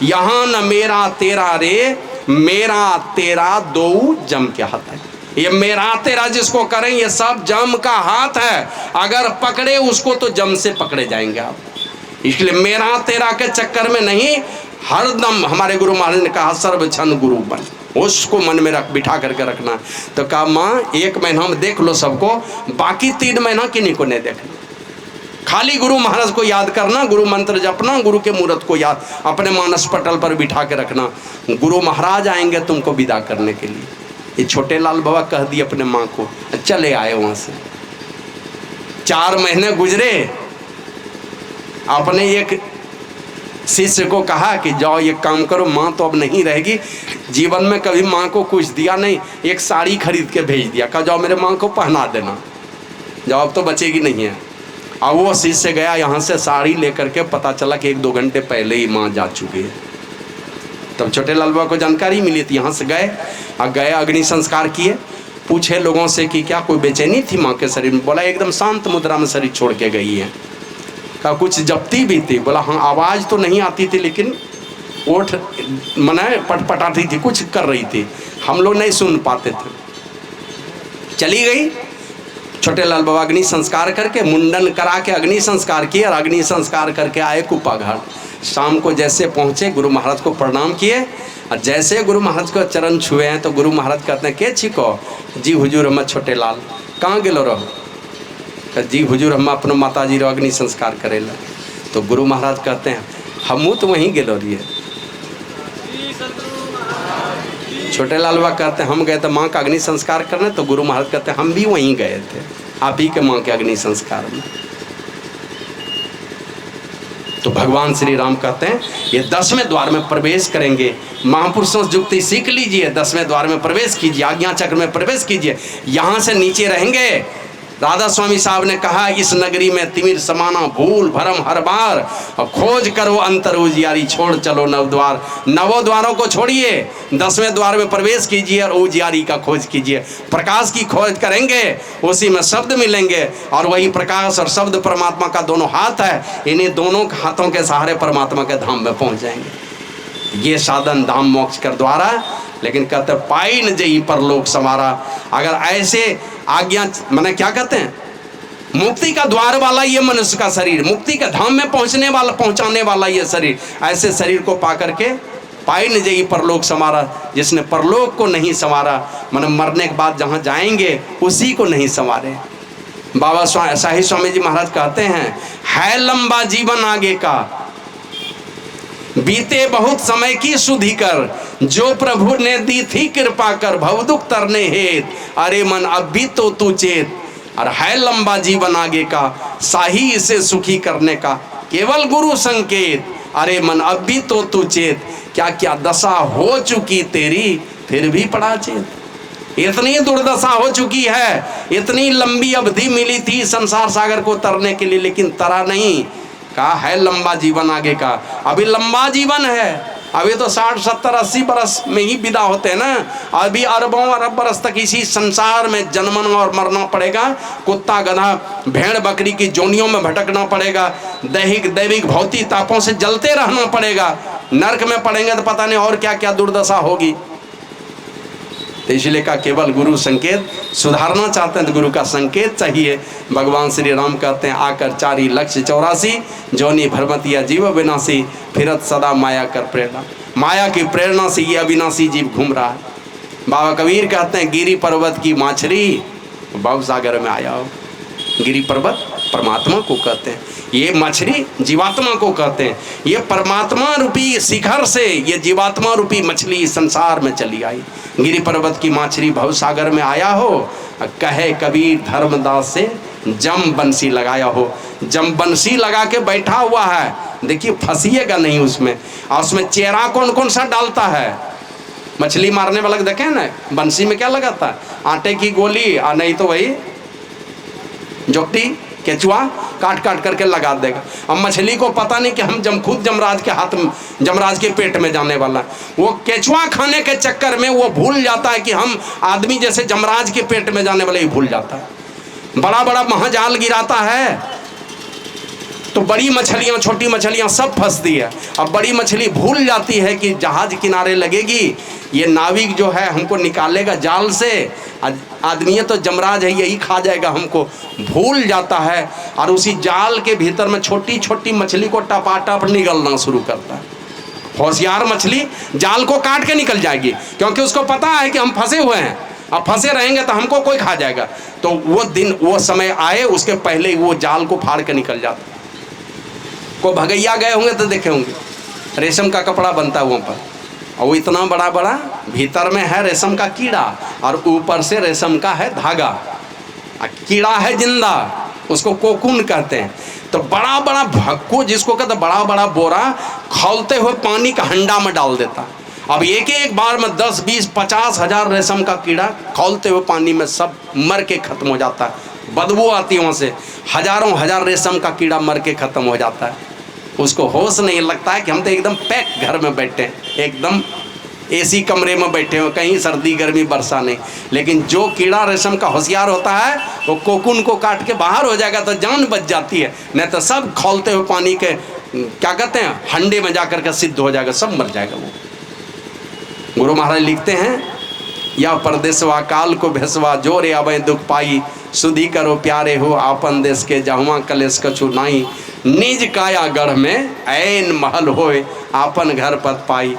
यहाँ न मेरा तेरा रे, मेरा तेरा दो जम के हाथ है। ये मेरा तेरा जिसको करें ये सब जम का हाथ है, अगर पकड़े उसको तो जम से पकड़े जाएंगे आप। इसलिए मेरा तेरा के चक्कर में नहीं, हरदम हमारे गुरु महाराज ने कहा सर्वक्षण गुरु बन, उसको मन में बिठा करके रखना। तो कहा माँ 1 महीना में देख लो सबको, बाकी 3 महीना किन्हीं को नहीं देखना, खाली गुरु महाराज को याद करना, गुरु मंत्र जपना, गुरु के मूर्त को याद अपने मानस पटल पर बिठा के रखना। गुरु महाराज आएंगे तुमको विदा करने के लिए। ये छोटे लाल बाबा कह दिए अपने माँ को, चले आए वहाँ से। 4 महीने गुजरे, अपने एक शिष्य को कहा कि जाओ ये काम करो, माँ तो अब नहीं रहेगी। जीवन में कभी माँ को कुछ दिया नहीं, एक साड़ी खरीद के भेज दिया, कहा जाओ मेरे माँ को पहना देना, जाओ अब तो बचेगी नहीं है। और वो शिष्य गया यहाँ से साड़ी लेकर के, पता चला कि 1-2 घंटे पहले ही माँ जा चुकी है। तब छोटे लाल बाबा को जानकारी मिली थी, यहाँ से गए, और गए अग्नि संस्कार किए। पूछे लोगों से कि क्या कोई बेचैनी थी माँ के शरीर में? बोला एकदम शांत मुद्रा में शरीर छोड़ के गई है। कहा कुछ जप्ती भी थी? बोला हाँ, आवाज़ तो नहीं आती थी लेकिन ओठ मने पटपटाती थी, कुछ कर रही थी, हम लोग नहीं सुन पाते थे। चली गई। छोटे लाल बाबा अग्नि संस्कार करके, मुंडन करा के अग्नि संस्कार किए और अग्नि संस्कार करके आए कुप्पा घाट। शाम को जैसे पहुँचे गुरु महाराज को प्रणाम किए और जैसे गुरु महाराज को चरण छुए हैं तो गुरु महाराज कहते हैं के छिको? जी हुजूर हम छोटे लाल। कहाँ गेलो रहो? जी हुजूर हम अपना माता जी रो अग्नि संस्कार करेला। तो गुरु महाराज कहते हैं हमू तो वहीं गेलो रहिए। छोटे लाल बाबा कहते हैं हम गए थे माँ का अग्नि संस्कार करने, तो गुरु महाराज कहते हैं हम भी वहीं गए थे आप ही के माँ के अग्नि संस्कार में। तो भगवान श्री राम कहते हैं ये 10वें द्वार में प्रवेश करेंगे। महापुरुषों से युक्ति सीख लीजिए, 10वें द्वार में प्रवेश कीजिए, आज्ञा चक्र में प्रवेश कीजिए। यहाँ से नीचे रहेंगे। राधा स्वामी साहब ने कहा इस नगरी में तिमिर समाना भूल भरम हर बार, और खोज करो अंतर उजियारी छोड़ चलो नव द्वार। नवों द्वारों को छोड़िए, 10वें द्वार में प्रवेश कीजिए और उजियारी का खोज कीजिए। प्रकाश की खोज करेंगे, उसी में शब्द मिलेंगे और वही प्रकाश और शब्द परमात्मा का दोनों हाथ है। इन्हीं दोनों हाथों के सहारे परमात्मा के धाम में पहुँच जाएंगे। ये साधन धाम मोक्ष कर द्वारा। लेकिन कहते पाई न जई परलोक समारा। अगर ऐसे आज्ञा माने क्या कहते हैं, मुक्ति का द्वार वाला ये मनुष्य का शरीर, मुक्ति के धाम में पहुंचाने वाला ये शरीर, ऐसे शरीर को पा करके पाई न जई परलोक समारा। जिसने परलोक को नहीं संवारा, माने मरने के बाद जहाँ जाएंगे उसी को नहीं संवारे। बाबा शाही स्वामी जी महाराज कहते हैं है लंबा जीवन आगे का, बीते बहुत समय की सुधि कर, जो प्रभु ने दी थी कृपा कर, भवदुख तरने हेत, अरे मन अब भी तो तू चेत। और है लंबा जीवन आगे का, साही इसे सुखी करने का, केवल गुरु संकेत, अरे मन अब भी तो तू चेत। क्या क्या दशा हो चुकी तेरी, फिर भी पड़ा चेत। इतनी दुर्दशा हो चुकी है, इतनी लंबी अवधि मिली थी संसार सागर को तरने के लिए, लेकिन तरा नहीं। कहा है लंबा जीवन आगे का, अभी लंबा जीवन है। अभी तो 60 70 80 बरस में ही विदा होते हैं ना। अभी अरबों अरब बरस तक इसी संसार में जन्मना और मरना पड़ेगा। कुत्ता गधा भेड़ बकरी की जोनियों में भटकना पड़ेगा। दैहिक दैविक भौतिक तापों से जलते रहना पड़ेगा। नरक में पड़ेंगे तो पता नहीं और क्या क्या दुर्दशा होगी। तो इसलिए का केवल गुरु संकेत, सुधारना चाहते हैं तो गुरु का संकेत चाहिए। भगवान श्री राम कहते हैं आकर 4 लक्ष्य 84, जोनी भरमतिया जीव अविनाशी, फिरत सदा माया कर प्रेरणा। माया की प्रेरणा से ये अविनाशी जीव घूम रहा है। बाबा कबीर कहते हैं गिरी पर्वत की माछरी भव सागर में आया हो। गिरी पर्वत परमात्मा को कहते हैं, ये मछली जीवात्मा को कहते हैं। ये परमात्मा रूपी शिखर से ये जीवात्मा रूपी मछली संसार में चली आई। गिरी पर्वत की माछली भव सागर में आया हो, कहे कबीर धर्मदास से जम बंसी लगाया हो। जम बंसी लगा के बैठा हुआ है, देखिए फंसिएगा नहीं उसमें। और उसमें चेहरा कौन कौन सा डालता है, मछली मारने वाला देखे ना, बंसी में क्या लगाता है, आटे की गोली और नहीं तो वही जोटी केचुआ काट काट करके लगा देगा। अब मछली को पता नहीं कि हम खुद जमराज के हाथ में, जमराज के पेट में जाने वाला है। वो केचुआ खाने के चक्कर में वो भूल जाता है कि हम आदमी जैसे जमराज के पेट में जाने वाले ही भूल जाता है। बड़ा बड़ा महाजाल गिराता है तो बड़ी मछलियाँ छोटी मछलियाँ सब फंसती है। अब बड़ी मछली भूल जाती है कि जहाज किनारे लगेगी, ये नाविक जो है हमको निकालेगा जाल से, आदमी तो जमराज है यही खा जाएगा हमको, भूल जाता है। और उसी जाल के भीतर में छोटी छोटी मछली को टपाटप निगलना शुरू करता है। होशियार मछली जाल को काट के निकल जाएगी, क्योंकि उसको पता है कि हम फंसे हुए हैं, अब फंसे रहेंगे तो हमको कोई खा जाएगा। तो वो दिन वो समय आए उसके पहले ही वो जाल को फाड़ के निकल जाता। को भगैया गए होंगे तो देखे होंगे, रेशम का कपड़ा बनता है वहाँ पर, और वो इतना बड़ा बड़ा, भीतर में है रेशम का कीड़ा और ऊपर से रेशम का है धागा। कीड़ा है जिंदा, उसको कोकून कहते हैं। तो बड़ा बड़ा भक्कू जिसको कहते बड़ा बड़ा बोरा खौलते हुए पानी का हंडा में डाल देता। अब एक एक बार में 10 20 50 हजार रेशम का कीड़ा खौलते हुए पानी में सब मर के खत्म हो जाता है। बदबू आती है वहाँ से, हजारों हजार रेशम का कीड़ा मर के खत्म हो जाता है। उसको होश नहीं लगता है कि हम तो एकदम पैक घर में बैठे हैं, एकदम एसी कमरे में बैठे हो, कहीं सर्दी गर्मी बरसा नहीं। लेकिन जो कीड़ा रेशम का होशियार होता है वो कोकून को काट के बाहर हो जाएगा तो जान बच जाती है, नहीं तो सब खौलते हुए पानी के क्या कहते हैं हंडे में जाकर के सिद्ध हो जाएगा, सब मर जाएगा वो। गुरु महाराज लिखते हैं, या परदेसवा काल को भेसवा जोरे अबे दुख पाई, सुधी करो प्यारे हो आपन देश के जहुआ कलेश कछु नाई, निज काया गढ़ में ऐन महल होए आपन घर पद पाई।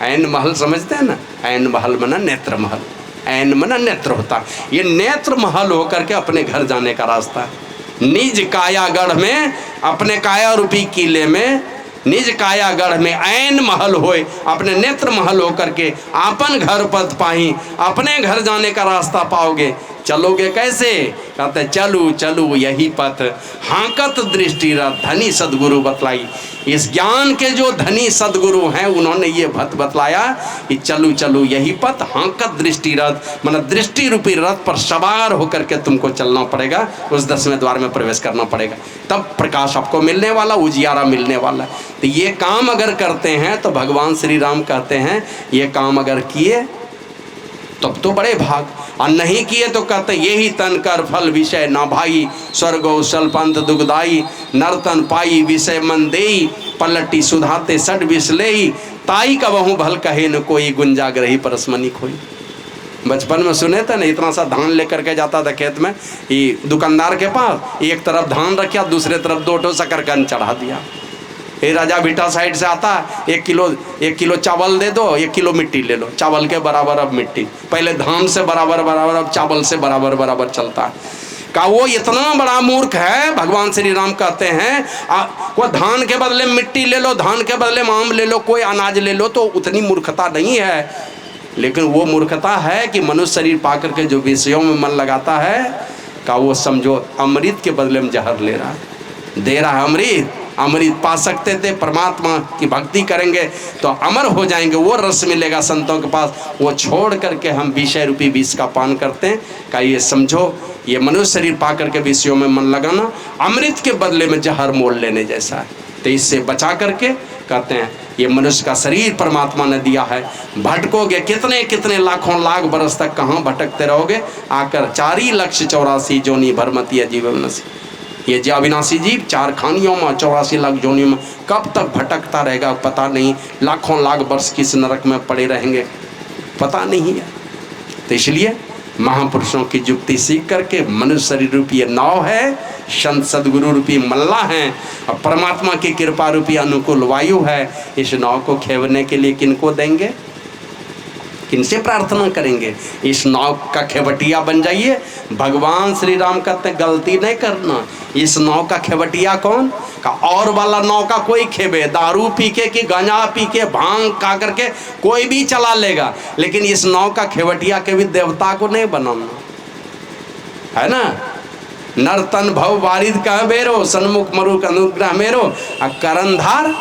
ऐन महल समझते हैं ना, ऐन महल मना नेत्र महल, ऐन मना नेत्र होता, ये नेत्र महल होकर के अपने घर जाने का रास्ता है। निज काया गढ़ में, अपने काया रूपी किले में, निज काया गढ़ में ऐन महल होए, अपने नेत्र महल होकर के आपन घर पद पाई, अपने घर जाने का रास्ता पाओगे। चलोगे कैसे? कहते चलू चलू यही पथ, हाकत दृष्टि रथ धनी सदगुरु बतलाई। इस ज्ञान के जो धनी सदगुरु हैं उन्होंने ये भत बतलाया कि चलू चलू यही पथ, हाकत दृष्टि रथ, मतलब दृष्टि रूपी रथ पर सवार होकर के तुमको चलना पड़ेगा, उस 10वें द्वार में प्रवेश करना पड़ेगा, तब प्रकाश आपको मिलने वाला, उजियारा मिलने वाला। तो ये काम अगर करते हैं तो भगवान श्री राम कहते हैं ये काम अगर किए तब तो बड़े भाग, और नहीं किए तो कहते यही तन कर फल विषय ना भाई, स्वर्गो सल्पंत दुखदाई, नर्तन पाई विषय मन देई, पलटी सुधाते सट विषलेई, ताई कबहू भल कहे न कोई, गुंजाग्रही परसमनी खोई। बचपन में सुने थे ना, इतना सा धान लेकर के जाता था खेत में, ये दुकानदार के पास एक तरफ धान रखा, दूसरे तरफ 2 ठो शकरकंद चढ़ा दिया। ये राजा भीटा साइड से आता, 1 किलो चावल दे दो, 1 किलो मिट्टी ले लो, चावल के बराबर अब मिट्टी, पहले धान से बराबर बराबर अब चावल से बराबर बराबर चलता है। का वो इतना बड़ा मूर्ख है, भगवान श्री राम कहते हैं वो धान के बदले मिट्टी ले लो, धान के बदले आम ले लो, कोई अनाज ले लो, तो उतनी मूर्खता नहीं है। लेकिन वो मूर्खता है कि मनुष्य शरीर पा करके जो विषयों में मन लगाता है, का वो समझो अमृत के बदले में जहर ले रहा है, दे रहा है अमृत। अमृत पा सकते थे, परमात्मा की भक्ति करेंगे तो अमर हो जाएंगे, वो रस मिलेगा संतों के पास, वो छोड़ करके हम विषय रूपी विष का पान करते हैं। का ये समझो ये मनुष्य शरीर पा करके विषयों में मन लगाना अमृत के बदले में जहर मोल लेने जैसा है। तो इससे बचा करके कहते हैं ये मनुष्य का शरीर परमात्मा ने दिया है, भटकोगे कितने कितने लाखों लाख बरस तक कहाँ भटकते रहोगे, आकर 4,84,000 जोनी भरमती जीवन से। ये जो अविनाशी जीव 4 खानियों में 84 लाख जोनियों में कब तक भटकता रहेगा पता नहीं, लाखों लाख वर्ष किस नरक में पड़े रहेंगे पता नहीं है। तो इसलिए महापुरुषों की युक्ति सीख करके मनुष्य शरीर रूपी ये नाव है, संत सदगुरु रूपी मल्ला हैं, और परमात्मा की कृपा रूपी अनुकूल वायु है। इस नाव को खेवने के लिए किनको देंगे, किनसे प्रार्थना करेंगे? इस नाव का खेवटिया बन जाइए। भगवान श्री राम कहते हैं गलती नहीं करना, इस नाव का खेवटिया कौन का? और वाला नाव का कोई खेवे, दारू पी के कि गांजा पी के भांग खा करके कोई भी चला लेगा, लेकिन इस नाव का खेवटिया के भी देवता को नहीं बनाना है ना। नर्तन भव वारिद कह बेरो, सन्मुख मरुक अनुग्रह मेरो, करंधार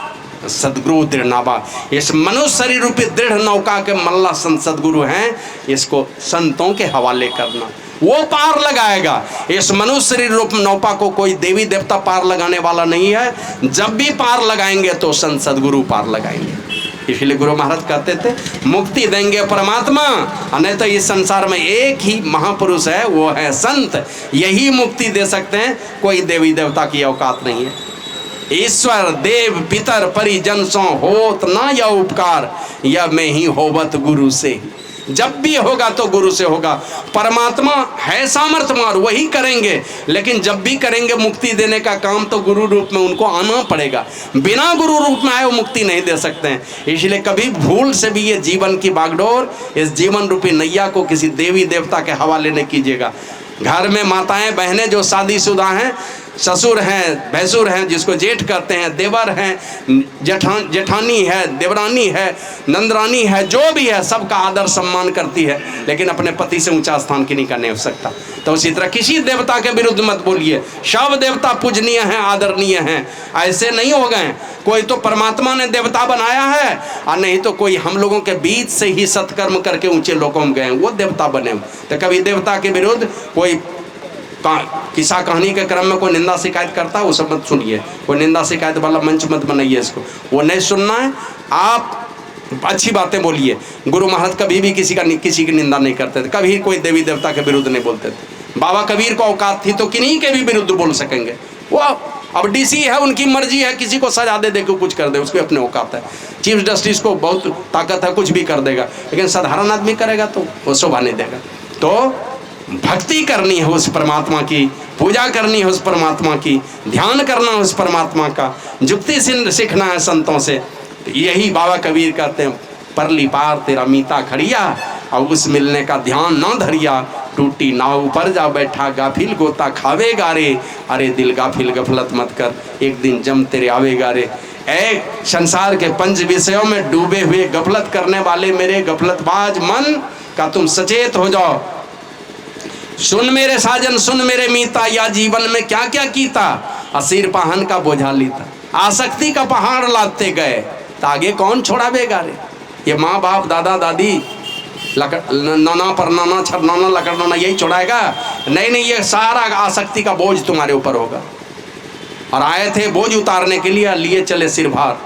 सदगुरु दृढ़ नावा। इस मनुष्य शरीर रूपी दृढ़ नौका के मल्ला संत सदगुरु हैं, इसको संतों के हवाले करना, वो पार लगाएगा। इस मनुष्य शरीर रूप नौका को कोई देवी देवता पार लगाने वाला नहीं है, जब भी पार लगाएंगे तो संत सदगुरु पार लगाएंगे। इसलिए गुरु महाराज कहते थे मुक्ति देंगे परमात्मा, नहीं तो इस संसार में एक ही महापुरुष है, वो है संत, यही मुक्ति दे सकते हैं, कोई देवी देवता की औकात नहीं है। ईश्वर देव पितर परिजन सो होत ना या उपकार, यह में ही होवत गुरु से। जब भी होगा तो गुरु से होगा। परमात्मा है सामर्थ्यवान, वही करेंगे, लेकिन जब भी करेंगे मुक्ति देने का काम तो गुरु रूप में उनको आना पड़ेगा। बिना गुरु रूप में आए वो मुक्ति नहीं दे सकते हैं। इसलिए कभी भूल से भी ये जीवन की बागडोर, इस जीवन रूपी नैया को किसी देवी देवता के हवाले नहीं कीजिएगा। घर में माताएं बहनें जो शादीशुदा हैं, ससुर हैं, भैंसुर हैं, जिसको जेठ कहते हैं, देवर हैं, जेठानी है, देवरानी है, नंदरानी है, जो भी है सबका आदर सम्मान करती है, लेकिन अपने पति से ऊंचा स्थान की नहीं करने हो सकता। तो उसी तरह किसी देवता के विरुद्ध मत बोलिए, सब देवता पूजनीय हैं, आदरणीय हैं, ऐसे नहीं हो गए। कोई तो परमात्मा ने देवता बनाया है, और नहीं तो कोई हम लोगों के बीच से ही सत्कर्म करके ऊंचे लोकों में गए, वो देवता बने। तो कभी देवता के विरुद्ध कोई किस्सा कहानी के क्रम में कोई निंदा शिकायत करता है, वो सब मत सुनिए। कोई निंदा शिकायत वाला मंच मत बनाइए, इसको वो नहीं सुनना है। आप अच्छी बातें बोलिए। गुरु महाराज कभी भी किसी की निंदा नहीं करते थे, कभी कोई देवी देवता के विरुद्ध नहीं बोलते थे। बाबा कबीर को औकात थी तो किन्हीं के भी विरुद्ध बोल सकेंगे। वो अब डीसी है, उनकी मर्जी है, किसी को सजा दे को कुछ कर दे, उसकी अपने औकात है। चीफ जस्टिस को बहुत ताकत है, कुछ भी कर देगा, लेकिन साधारण आदमी करेगा तो वो शोभा नहीं देगा। तो भक्ति करनी है उस परमात्मा की, पूजा करनी है उस परमात्मा की, ध्यान करना है उस परमात्मा का, जुक्ति सीखना है संतों से। तो यही बाबा कबीर कहते हैं, परली पार तेरा मीता खड़िया, और उस मिलने का ध्यान ना धरिया, टूटी नाव पर जा बैठा गाफिल गोता खावेगा रे, अरे दिल गाफिल गफलत मत कर, एक दिन जम तेरे आवेगा रे। ए संसार के पंच विषयों में डूबे हुए गफलत करने वाले मेरे गफलतबाज मन का तुम सचेत हो जाओ। सुन मेरे साजन सुन मेरे मीता, या जीवन में क्या क्या कीता, असीर पाहन का बोझा लीता, आसक्ति का पहाड़ लादते गए, तो आगे कौन छोड़ावेगा रे। ये माँ बाप दादा दादी नाना परनाना छरनाना लकड़नाना यही छोड़ाएगा? नहीं नहीं, ये सारा आसक्ति का बोझ तुम्हारे ऊपर होगा। और आए थे बोझ उतारने के लिए, लिए चले सिर भार,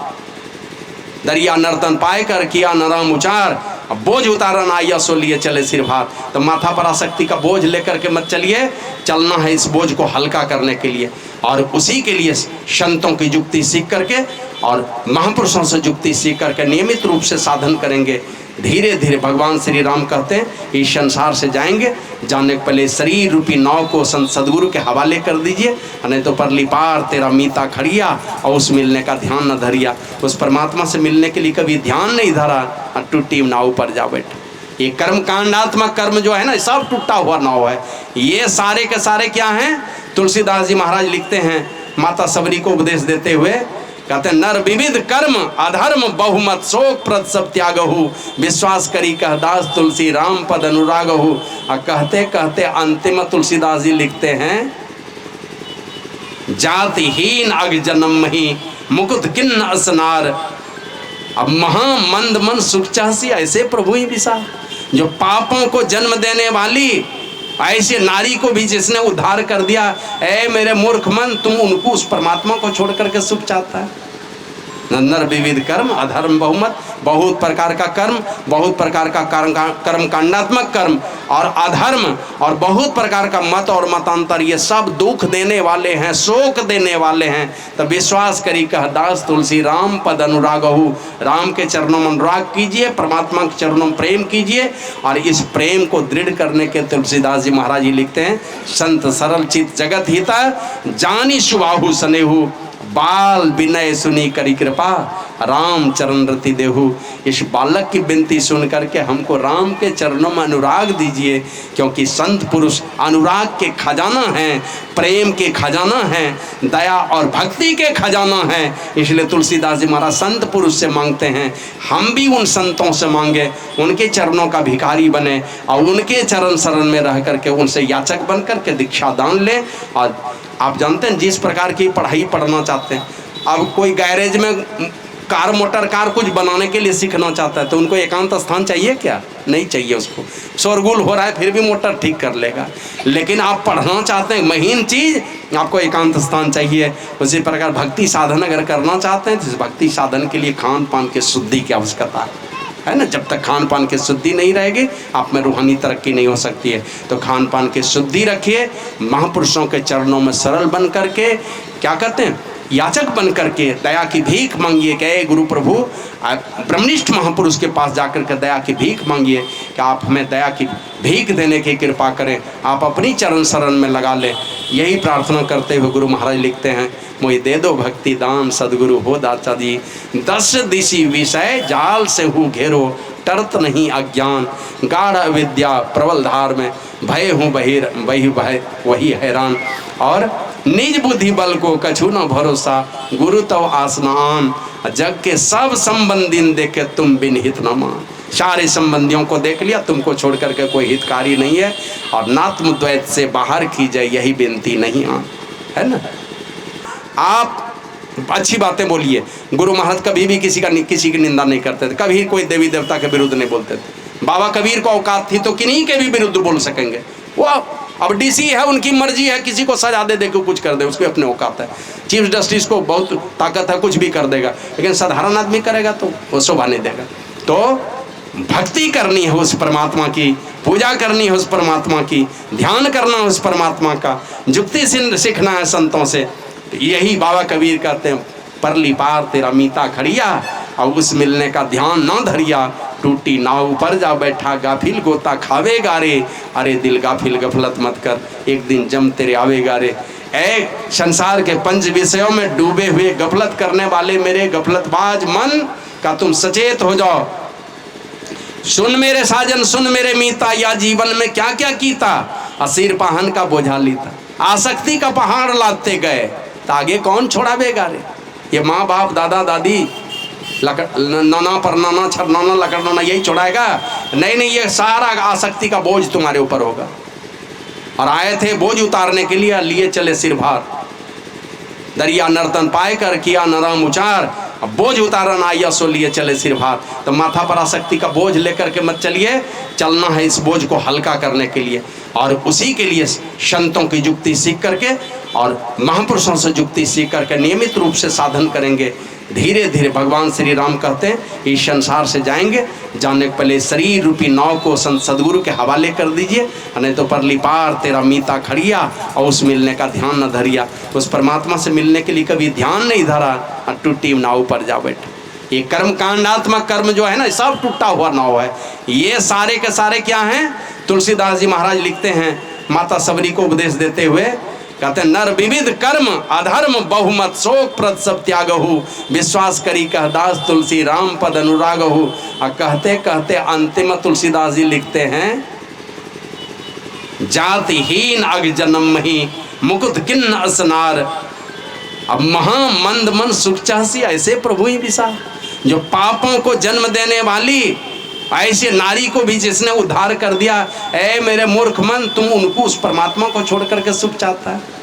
दरिया नर्तन पाए कर किया नरम उचार, अब बोझ उतारना आया सो लिए चले सिर भार। तो माथा पर आसक्ति का बोझ लेकर के मत चलिए, चलना है इस बोझ को हल्का करने के लिए। और उसी के लिए संतों की युक्ति सीख करके और महापुरुषों से युक्ति सीख करके नियमित रूप से साधन करेंगे। धीरे धीरे भगवान श्री राम कहते हैं, इस संसार से जाएंगे, जाने के पहले शरीर रूपी नाव को संत सदगुरु के हवाले कर दीजिए, नहीं तो परली पार तेरा मीता खड़िया, और उस मिलने का ध्यान न धरिया। उस परमात्मा से मिलने के लिए कभी ध्यान नहीं धरा, और टूटी नाव पर जा बैठा। ये कर्म कांडात्मक कर्म जो है ना, सब टूटा हुआ नाव है। ये सारे के सारे क्या हैं? तुलसीदास जी महाराज लिखते हैं, माता सबरी को उपदेश देते हुए कहते हैं, नर विविध कर्म अधर्म बहुमत शोक प्रद सब त्यागहु, विश्वास करी कह दास तुलसी राम पद अनुरागहु। और कहते कहते अंतिम तुलसीदास जी लिखते हैं, जातिहीन अग जन्म ही मुकुट किन्न असनार। अब महामंद मन सुख चाहसी ऐसे प्रभु ही विसार। जो पापों को जन्म देने वाली ऐसे नारी को भी जिसने उद्धार कर दिया, ऐ मेरे मूर्ख मन, तुम उनको उस परमात्मा को छोड़ करके सुख चाहता है। नर विविध कर्म अधर्म बहुमत, बहुत प्रकार का कर्म, बहुत प्रकार का कर्म कांडात्मक कर्म और अधर्म, और बहुत प्रकार का मत और मतांतर, ये सब दुख देने वाले हैं, शोक देने वाले हैं। तो विश्वास करी कह दास तुलसी राम पद अनुरागहु, राम के चरणों में अनुराग कीजिए, परमात्मा के चरणों में प्रेम कीजिए। और इस प्रेम को दृढ़ करने के तुलसीदास जी महाराज जी लिखते हैं, संत सरल चित जगत हिता, जानी सुबाहु सनेहु, बाल विनय सुनी करी कृपा, राम चरण रति देहु। इस बालक की विनती सुन करके हमको राम के चरणों में अनुराग दीजिए, क्योंकि संत पुरुष अनुराग के खजाना हैं, प्रेम के खजाना हैं, दया और भक्ति के खजाना हैं। इसलिए तुलसीदास जी महाराज संत पुरुष से मांगते हैं, हम भी उन संतों से मांगे, उनके चरणों का भिखारी बने और उनके चरण शरण में रह करके उनसे याचक बन करके दीक्षा दान लें। और आप जानते हैं, जिस प्रकार की पढ़ाई पढ़ना चाहते हैं, अब कोई गैरेज में कार मोटर कार कुछ बनाने के लिए सीखना चाहता है, तो उनको एकांत स्थान चाहिए क्या? नहीं चाहिए। उसको शोरगुल हो रहा है फिर भी मोटर ठीक कर लेगा। लेकिन आप पढ़ना चाहते हैं महीन चीज़, आपको एकांत स्थान चाहिए। उसी प्रकार भक्ति साधन अगर करना चाहते हैं, तो भक्ति साधन के लिए खान पान की शुद्धि की आवश्यकता है ना। जब तक खान पान की शुद्धि नहीं रहेगी, आप में रूहानी तरक्की नहीं हो सकती है। तो खान पान की शुद्धि रखिए, महापुरुषों के चरणों में सरल बन करके, क्या कहते हैं, याचक बन करके दया की भीख मांगिए कि गुरु प्रभु, ब्रह्मनिष्ठ महापुरुष के पास जाकर के दया की भीख मांगिए कि आप हमें दया की भीख देने की कृपा करें, आप अपनी चरण शरण में लगा लें। यही प्रार्थना करते हुए गुरु महाराज लिखते हैं, मोहि दे दो भक्ति दान सदगुरु हो दाता जी, 10 दिशी विषय जाल से हूँ घेरो, टरत नहीं अज्ञान, गाढ़ अविद्या प्रबल धार में, भय हूँ बहिर वही भय वही हैरान, और निज बुद्धि बल को कछु न भरोसा, गुरु तव आसनान, जग के सब संबंधी देखे तुम बिन हित न मान। सारे संबंधियों को देख लिया, तुमको छोड़ करके कोई हितकारी नहीं है, और नात्म द्वैत से बाहर की जाए यही विनती नहीं आन, है ना। आप अच्छी बातें बोलिए। गुरु महाराज कभी भी किसी की निंदा नहीं करते थे, कभी कोई देवी देवता के विरुद्ध नहीं बोलते थे। बाबा कबीर को औकात थी तो किन्हीं के भी विरुद्ध बोल सकेंगे। वो अब डीसी है, उनकी मर्जी है, किसी को सजा दे को कुछ कर दे, उसकी अपने औकात है। चीफ जस्टिस को बहुत ताकत है, कुछ भी कर देगा, लेकिन साधारण आदमी करेगा तो वो शोभा नहीं देगा। तो भक्ति करनी है उस परमात्मा की, पूजा करनी है उस परमात्मा की, ध्यान करना है उस परमात्मा का, जुक्ति सीखना है संतों से। यही बाबा कबीर कहते हैं, परली पार तेरा मीता खड़िया, और उस मिलने का ध्यान ना धरिया, टूटी नाव पर जा बैठा गाफिल गोता खावेगा रे, अरे दिल गाफिल गफलत मत कर, एक दिन जम तेरे आवेगा रे। ए संसार के पंच विषयों में डूबे हुए गफलत करने वाले मेरे गफलतबाज मन का तुम सचेत हो जाओ। सुन मेरे साजन सुन मेरे मीता, या जीवन में क्या क्या कीता, असीर पाहन का बोझा लीता, आसक्ति का पहाड़ लादते गए, तो आगे कौन छोड़ावेगा रे। ये माँ बाप दादा दादी नाना परनाना छरनाना लकड़नाना यही छोड़ाएगा? नहीं नहीं, ये सारा आसक्ति का बोझ तुम्हारे ऊपर होगा। और आए थे बोझ उतारने के लिए, लिए चले सिर भार, दरिया नर्तन पाए कर किया नरम उचार, अब बोझ उतारन आया सो लिए चले सिर भार। तो माथा पर आसक्ति का बोझ लेकर के मत चलिए, चलना है इस बोझ को हल्का करने के लिए। और उसी के लिए संतों की युक्ति सीख करके और महापुरुषों से युक्ति सीख करके नियमित रूप से साधन करेंगे, धीरे धीरे भगवान श्री राम कहते हैं इस संसार से जाएंगे, जाने के पहले शरीर रूपी नाव को संत सदगुरु के हवाले कर दीजिए, नहीं तो परली पार तेरा मीता खड़िया, और उस मिलने का ध्यान न धरिया। उस परमात्मा से मिलने के लिए कभी ध्यान नहीं धरा और टूटी नाव पर जा बैठे। ये कर्म कांडात्मक कर्म जो है ना, सब टूटा हुआ नाव है। ये सारे के सारे क्या हैं? तुलसीदास जी महाराज लिखते हैं माता सबरी को उपदेश देते हुए, कहते हैं नर विविध कर्म अधर्म बहुमत शोक प्रद सब त्यागहु, विश्वास करी कह दास तुलसी राम पद अनुरागहु। और कहते कहते अंतिम तुलसीदास जी लिखते हैं, जातिहीन अग जन्म ही मुकुट किन्न असनार, अब महा मंद मन सुख चाहसी ऐसे प्रभु ही विसार। जो पापों को जन्म देने वाली ऐसे नारी को भी जिसने उद्धार कर दिया, ऐ मेरे मूर्ख मन, तुम उनको उस परमात्मा को छोड़ करके सुख चाहता है।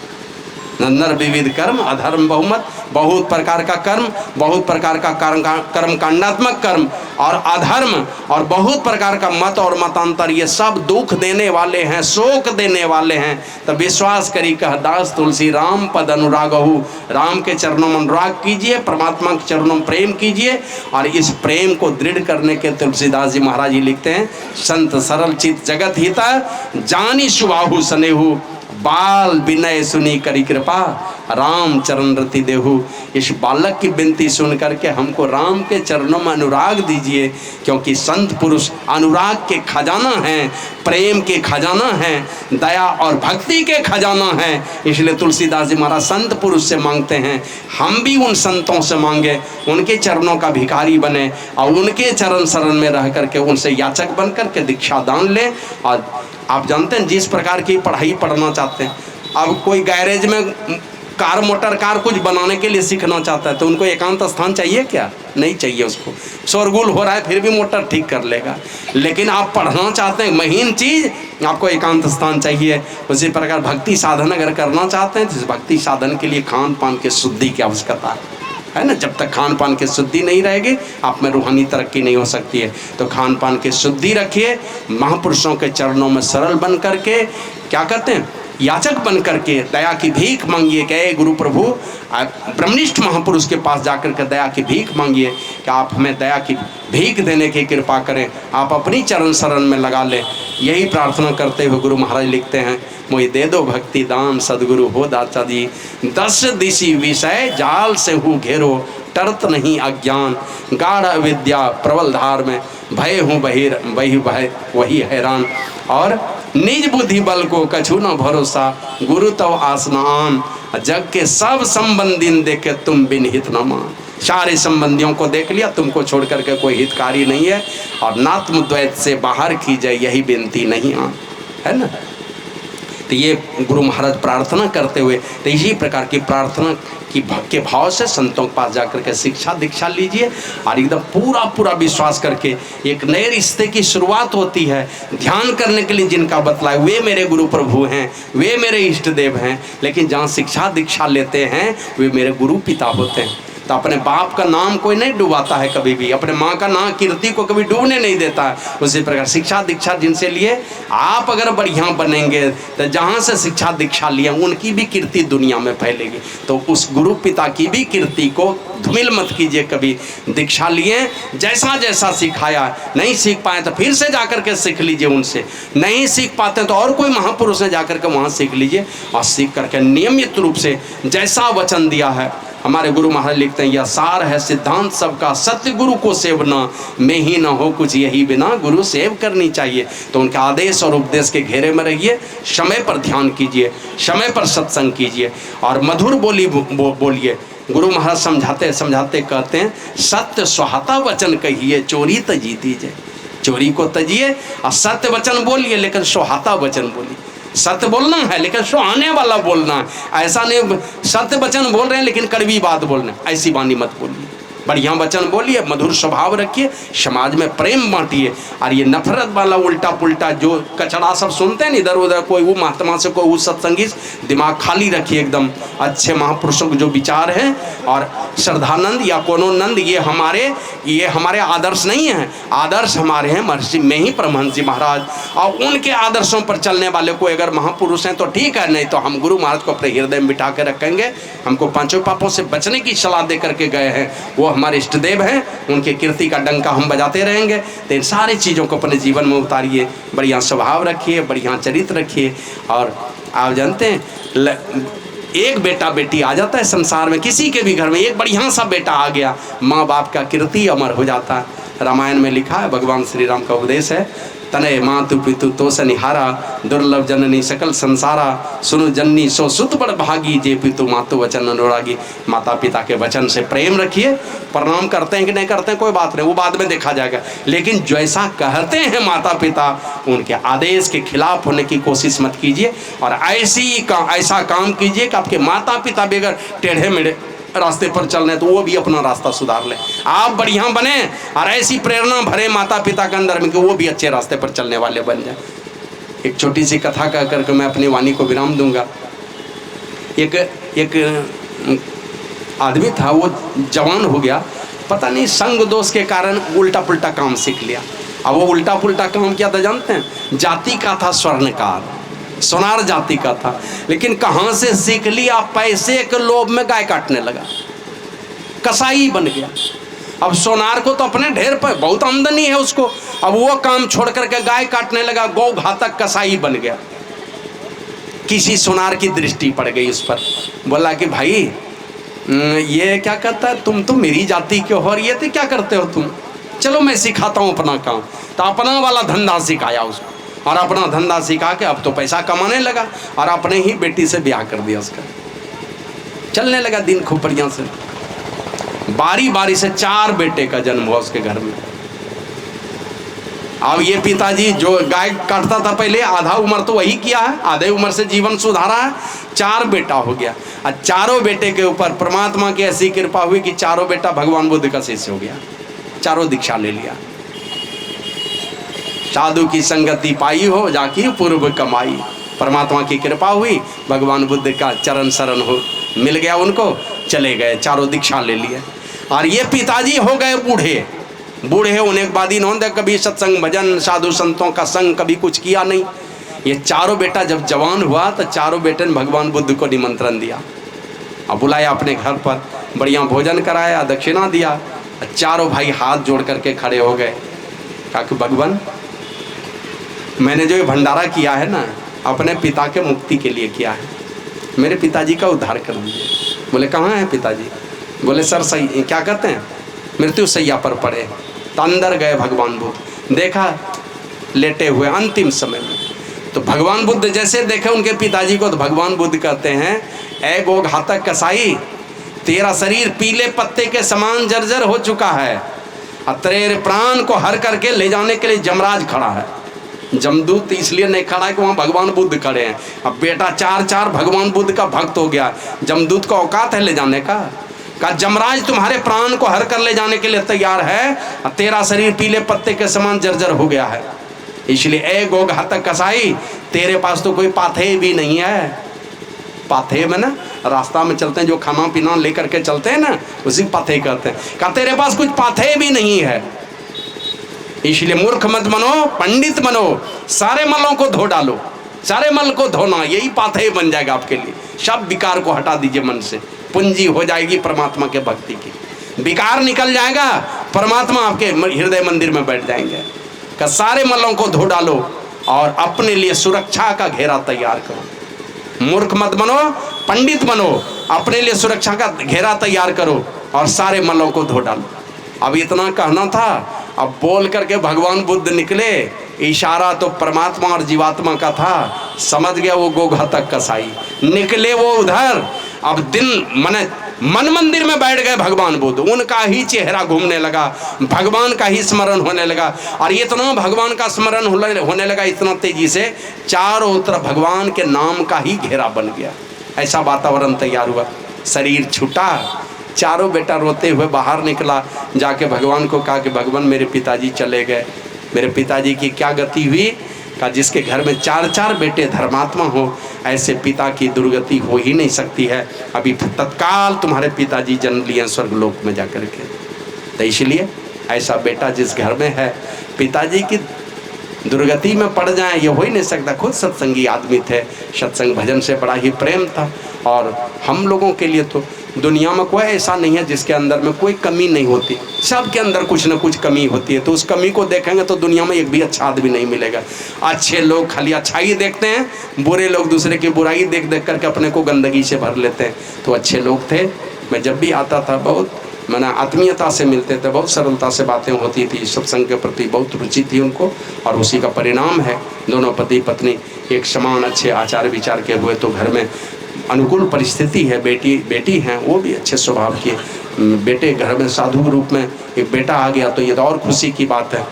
नर विविध कर्म अधर्म बहुमत, बहुत प्रकार का कर्म, बहुत प्रकार का कर्म कांडात्मक कर्म और अधर्म और बहुत प्रकार का मत और मतांतर, ये सब दुख देने वाले हैं, शोक देने वाले हैं। तो विश्वास करी कह दास तुलसी राम पद अनुरागहु, राम के चरणों में अनुराग कीजिए, परमात्मा के चरणों में प्रेम कीजिए। और इस प्रेम को दृढ़ करने के तुलसीदास जी महाराज जी लिखते हैं, संत सरल चित जगत हिता, जानी सुबाहु सनेहु, बाल विनय सुनी करी कृपा, राम चरण रति देहु। इस बालक की विनती सुन करके हमको राम के चरणों में अनुराग दीजिए, क्योंकि संत पुरुष अनुराग के खजाना हैं, प्रेम के खजाना हैं, दया और भक्ति के खजाना हैं। इसलिए तुलसीदास जी महाराज संत पुरुष से मांगते हैं, हम भी उन संतों से मांगे, उनके चरणों का भिखारी बने और उनके चरण शरण में रह करके उनसे याचक बन करके दीक्षा दान लें। और आप जानते हैं जिस प्रकार की पढ़ाई पढ़ना चाहते हैं, अब कोई गैरेज में कार मोटर कार कुछ बनाने के लिए सीखना चाहता है, तो उनको एकांत स्थान चाहिए क्या? नहीं चाहिए। उसको शोरगुल हो रहा है फिर भी मोटर ठीक कर लेगा। लेकिन आप पढ़ना चाहते हैं महीन चीज़, आपको एकांत स्थान चाहिए। उसी प्रकार भक्ति साधन अगर करना चाहते हैं तो इस भक्ति साधन के लिए खान पान के शुद्धि की आवश्यकता है ना। जब तक खान पान की शुद्धि नहीं रहेगी आप में रूहानी तरक्की नहीं हो सकती है। तो खान पान की शुद्धि रखिए, महापुरुषों के चरणों में सरल बन करके क्या करते हैं, याचक बन करके दया की भीख मांगिए कि गुरु प्रभु, ब्रह्मनिष्ठ महापुरुष के पास जाकर के दया की भीख मांगिए कि आप हमें दया की भीख देने की कृपा करें, आप अपनी चरण शरण में लगा लें। यही प्रार्थना करते हुए गुरु महाराज लिखते हैं, मोहि दे दो भक्ति दान सदगुरु हो दाता जी, 10 दिशी विषय जाल से हूँ घेरो, टरत नहीं अज्ञान, गाढ़ अविद्या प्रबल धार में, भय हूँ बहिर वही भय वही हैरान, और निज बुद्धि बल को कछु न भरोसा, गुरु तव आसनान, जग के सब संबंधी देखे तुम बिन हित न मान। सारे संबंधियों को देख लिया, तुमको छोड़ करके कोई हितकारी नहीं है, और नात्मद्वैत से बाहर की जाए यही विनती नहीं आन, है ना। तो ये गुरु महाराज प्रार्थना करते हुए, तो इसी प्रकार की प्रार्थना के भाव से संतों के पास जाकर के शिक्षा दीक्षा लीजिए, और एकदम पूरा विश्वास करके एक नए रिश्ते की शुरुआत होती है। ध्यान करने के लिए जिनका बतलाए वे मेरे गुरु प्रभु हैं, वे मेरे इष्ट देव हैं, लेकिन जहाँ शिक्षा दीक्षा लेते हैं वे मेरे गुरु पिता होते हैं। तो अपने बाप का नाम कोई नहीं डुबाता है कभी भी, अपने माँ का नाम कीर्ति को कभी डूबने नहीं देता है। उसी प्रकार शिक्षा दीक्षा जिनसे लिए आप अगर बढ़िया बनेंगे तो जहाँ से शिक्षा दीक्षा लिए उनकी भी कीर्ति दुनिया में फैलेगी। तो उस गुरु पिता की भी कीर्ति को धूमिल मत कीजिए कभी। दीक्षा लिए जैसा जैसा सिखाया, नहीं सीख पाए तो फिर से जाकर के सीख लीजिए उनसे, नहीं सीख पाते तो और कोई महापुरुष से जाकर के वहाँ सीख लीजिए और सीख करके नियमित रूप से जैसा वचन दिया है। हमारे गुरु महाराज लिखते हैं, यह सार है सिद्धांत सबका, सत्य गुरु को सेवना, में ही ना हो कुछ यही बिना गुरु सेव करनी चाहिए। तो उनके आदेश और उपदेश के घेरे में रहिए, समय पर ध्यान कीजिए, समय पर सत्संग कीजिए और मधुर बोली बोलिए। गुरु महाराज समझाते समझाते कहते हैं, सत्य सुहाता वचन कहिए, चोरी तजी दीजिए। चोरी को तजिए और सत्य वचन बोलिए, लेकिन सुहाता वचन बोलिए। सत्य बोलना है लेकिन सुहाने वाला बोलना है। ऐसा नहीं सत्य वचन बोल रहे हैं लेकिन कड़वी बात बोल रहे हैं, ऐसी वाणी मत बोलिए। बढ़िया वचन बोलिए, मधुर स्वभाव रखिए, समाज में प्रेम बांटिए। और ये नफरत वाला उल्टा पुल्टा जो कचड़ा सब सुनते हैं इधर उधर, कोई वो महात्मा से कोई वो सत्संगी, दिमाग खाली रखिए एकदम। अच्छे महापुरुषों के जो विचार हैं और श्रद्धानंद या कोनोनंद ये हमारे आदर्श नहीं हैं। आदर्श हमारे हैं महर्षि में ही परमहंस जी महाराज, और उनके आदर्शों पर चलने वाले को अगर महापुरुष हैं तो ठीक है, नहीं तो हम गुरु महाराज को अपने हृदय में बिठा के रखेंगे। हमको पांचों पापों से बचने की सलाह दे करके गए हैं, वो हमारे इष्ट देव हैं, उनके कीर्ति का डंका हम बजाते रहेंगे। तो इन सारी चीज़ों को अपने जीवन में उतारिए, बढ़िया स्वभाव रखिए, बढ़िया चरित्र रखिए। और आप जानते हैं एक बेटा बेटी आ जाता है संसार में, किसी के भी घर में एक बढ़िया सा बेटा आ गया, माँ बाप का कीर्ति अमर हो जाता है। रामायण में लिखा है, भगवान श्री राम का उपदेश है, तनय मातु पितु तो सनिहारा, दुर्लभ जननी सकल संसारा, सुनु जननी सो सुत बड़ भागी, जे पितु मातु वचन अनुरागी। माता पिता के वचन से प्रेम रखिए। प्रणाम करते हैं कि नहीं करते हैं कोई बात नहीं, वो बाद में देखा जाएगा, लेकिन जैसा कहते हैं माता पिता उनके आदेश के खिलाफ होने की कोशिश मत कीजिए। और ऐसा काम कीजिए कि आपके माता पिता भी अगर टेढ़े मेढ़े रास्ते पर चल रहे तो वो भी अपना रास्ता सुधार ले, आप बढ़िया बने। और ऐसी प्रेरणा भरे माता पिता के अंदर में कि वो भी अच्छे रास्ते पर चलने वाले बन जाए। एक छोटी सी कथा कह करके मैं अपनी वाणी को विराम दूंगा। एक आदमी था, वो जवान हो गया, पता नहीं संग दोष के कारण उल्टा पुल्टा काम सीख लिया। अब वो उल्टा पुल्टा काम क्या था जानते हैं? जाति का था स्वर्णकार, सोनार जाति का था, लेकिन कहाँ से सीख लिया? पैसे के लोभ में गाय काटने लगा, कसाई बन गया। अब सोनार को तो अपने ढेर पर बहुत आमदनी है उसको, अब वो काम छोड़ करके गाय काटने लगा, गौ घातक कसाई बन गया। किसी सोनार की दृष्टि पड़ गई उस पर, बोला कि भाई ये क्या करता है, तुम तो मेरी जाति के हो और ये तो क्या करते हो तुम, चलो मैं सिखाता हूँ अपना काम। तो अपना वाला धंधा सिखाया उसको, और अपना धंधा सिखा के अब तो पैसा कमाने लगा और अपने ही बेटी से ब्याह कर दिया उसका। चलने लगा दिन खूब बढ़िया से, बारी बारी से 4 बेटे का जन्म हुआ उसके घर में। अब ये पिताजी जो गाय काटता था पहले, आधा उम्र तो वही किया है, आधे उम्र से जीवन सुधारा है, 4 बेटा हो गया। और चारों बेटे के ऊपर परमात्मा की ऐसी कृपा हुई कि चारों बेटा भगवान बुद्ध का शिष्य हो गया, चारों दीक्षा ले लिया। साधु की संगति पाई हो जाकी पूर्व कमाई, परमात्मा की कृपा हुई, भगवान बुद्ध का चरण शरण हो मिल गया उनको, चले गए, चारों दीक्षा ले लिए। और ये पिताजी हो गए बूढ़े। बूढ़े होने के बाद इन्होंने कभी सत्संग भजन साधु संतों का संग कभी कुछ किया नहीं। ये चारों बेटा जब जवान हुआ तो चारों बेटे ने भगवान बुद्ध को निमंत्रण दिया, अब बुलाया अपने घर पर, बढ़िया भोजन कराया, दक्षिणा दिया। चारों भाई हाथ जोड़ करके खड़े हो गए, कहा कि भगवान मैंने जो ये भंडारा किया है ना, अपने पिता के मुक्ति के लिए किया है, मेरे पिताजी का उद्धार कर दीजिए। बोले कहाँ है पिताजी? बोले सर सही क्या कहते हैं, मृत्यु सैया पर पड़े। तो अंदर गए भगवान बुद्ध, देखा लेटे हुए अंतिम समय में। तो भगवान बुद्ध जैसे देखे उनके पिताजी को, तो भगवान बुद्ध कहते हैं, ऐ गो घातक कसाई, तेरा शरीर पीले पत्ते के समान जर्जर हो चुका है, और तेरे प्राण को हर करके ले जाने के लिए यमराज खड़ा है। जमदूत इसलिए नहीं खड़ा है कि वहाँ भगवान बुद्ध खड़े हैं। अब बेटा 4 भगवान बुद्ध का भक्त हो गया, जमदूत का औकात है ले जाने का? कहा जमराज तुम्हारे प्राण को हर कर ले जाने के लिए तैयार है, और तेरा शरीर पीले पत्ते के समान जर्जर हो गया है, इसलिए ए गो घातक कसाई, तेरे पास तो कोई पाथे भी नहीं है, पाथे में ना रास्ता में चलते हैं, जो खाना पीना लेकर के चलते हैं ना, उसी पाथे कहते हैं। कहा तेरे पास कुछ पाथे भी नहीं है, इसलिए मूर्ख मत बनो, पंडित बनो, सारे मलों को धो डालो। सारे मल को धोना, यही पाथे बन जाएगा आपके लिए। सब विकार को हटा दीजिए मन से, पूंजी हो जाएगी परमात्मा के भक्ति की। विकार निकल जाएगा, परमात्मा आपके हृदय मंदिर में बैठ जाएंगे। का सारे मलों को धो डालो और अपने लिए सुरक्षा का घेरा तैयार करो। मूर्ख मत बनो, पंडित बनो, अपने लिए सुरक्षा का घेरा तैयार करो और सारे मलों को धो डालो। अब इतना कहना था, अब बोल करके भगवान बुद्ध निकले। इशारा तो परमात्मा और जीवात्मा का था, समझ गया वो गोघातक कसाई। निकले वो उधर, अब दिन मन मंदिर में बैठ गए भगवान बुद्ध। उनका ही चेहरा घूमने लगा, भगवान का ही स्मरण होने लगा। और इतना भगवान का स्मरण होने लगा इतना तेजी से, चारों तरफ भगवान के नाम का ही घेरा बन गया। ऐसा वातावरण तैयार हुआ। शरीर छूटा, चारों बेटा रोते हुए बाहर निकला, जाके भगवान को कहा कि भगवान मेरे पिताजी चले गए, मेरे पिताजी की क्या गति हुई। का जिसके घर में 4-4 बेटे धर्मात्मा हो, ऐसे पिता की दुर्गति हो ही नहीं सकती है। अभी तत्काल तुम्हारे पिताजी जन्म लिए स्वर्गलोक में जाकर के। तो इसलिए ऐसा बेटा जिस घर में है, पिताजी की दुर्गति में पड़ जाए ये हो ही नहीं सकता। खुद सत्संगी आदमी थे, सत्संग भजन से बड़ा ही प्रेम था। और हम लोगों के लिए तो दुनिया में कोई ऐसा नहीं है जिसके अंदर में कोई कमी नहीं होती, सबके अंदर कुछ ना कुछ कमी होती है। तो उस कमी को देखेंगे तो दुनिया में एक भी अच्छा आदमी नहीं मिलेगा। अच्छे लोग खाली अच्छाई देखते हैं, बुरे लोग दूसरे की बुराई देख देख करके अपने को गंदगी से भर लेते हैं। तो अच्छे लोग थे, मैं जब भी आता था बहुत मैंने आत्मीयता से मिलते थे, बहुत सरलता से बातें होती थी, सत्संग के प्रति बहुत रुचि थी उनको। और उसी का परिणाम है दोनों पति पत्नी एक समान अच्छे आचार विचार के हुए। तो घर में अनुकूल परिस्थिति है, बेटी हैं वो भी अच्छे स्वभाव की, बेटे घर में साधु रूप में एक बेटा आ गया तो ये तो और खुशी की बात है।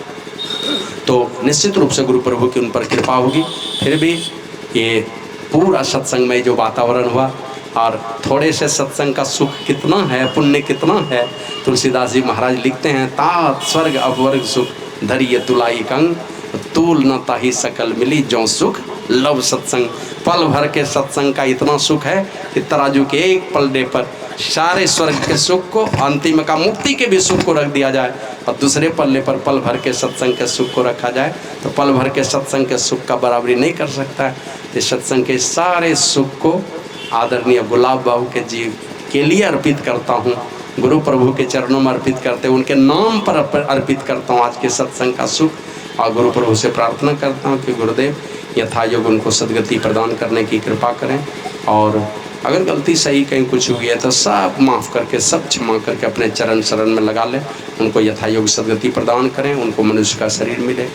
तो निश्चित रूप से गुरु प्रभु की उन पर कृपा होगी। फिर भी ये पूरा सत्संग में जो वातावरण हुआ, और थोड़े से सत्संग का सुख कितना है, पुण्य कितना है। तुलसीदास जी महाराज लिखते हैं, तात स्वर्ग अपवर्ग सुख धरिय तुलाई कंग, तूल न ताही सकल मिली जो सुख लव सत्संग। पल भर के सत्संग का इतना सुख है कि तराजू के एक पलड़े पर सारे स्वर्ग के सुख को, अंतिम का मुक्ति के भी सुख को रख दिया जाए और दूसरे पल्ले पर पल भर के सत्संग के सुख को रखा जाए तो पल भर के सत्संग के सुख का बराबरी नहीं कर सकता है। इस सत्संग के सारे सुख को आदरणीय गुलाब बाबू के जी के लिए अर्पित करता हूँ, गुरु प्रभु के चरणों में अर्पित करते हुए उनके नाम पर अर्पित करता हूँ आज के सत्संग का सुख। और गुरु प्रभु से प्रार्थना करता हूँ कि गुरुदेव यथायोग उनको सद्गति प्रदान करने की कृपा करें। और अगर गलती सही कहीं कुछ हुई है तो सब माफ़ करके, सब क्षमा करके अपने चरण शरण में लगा लें। उनको यथायोग सद्गति प्रदान करें, उनको मनुष्य का शरीर मिले,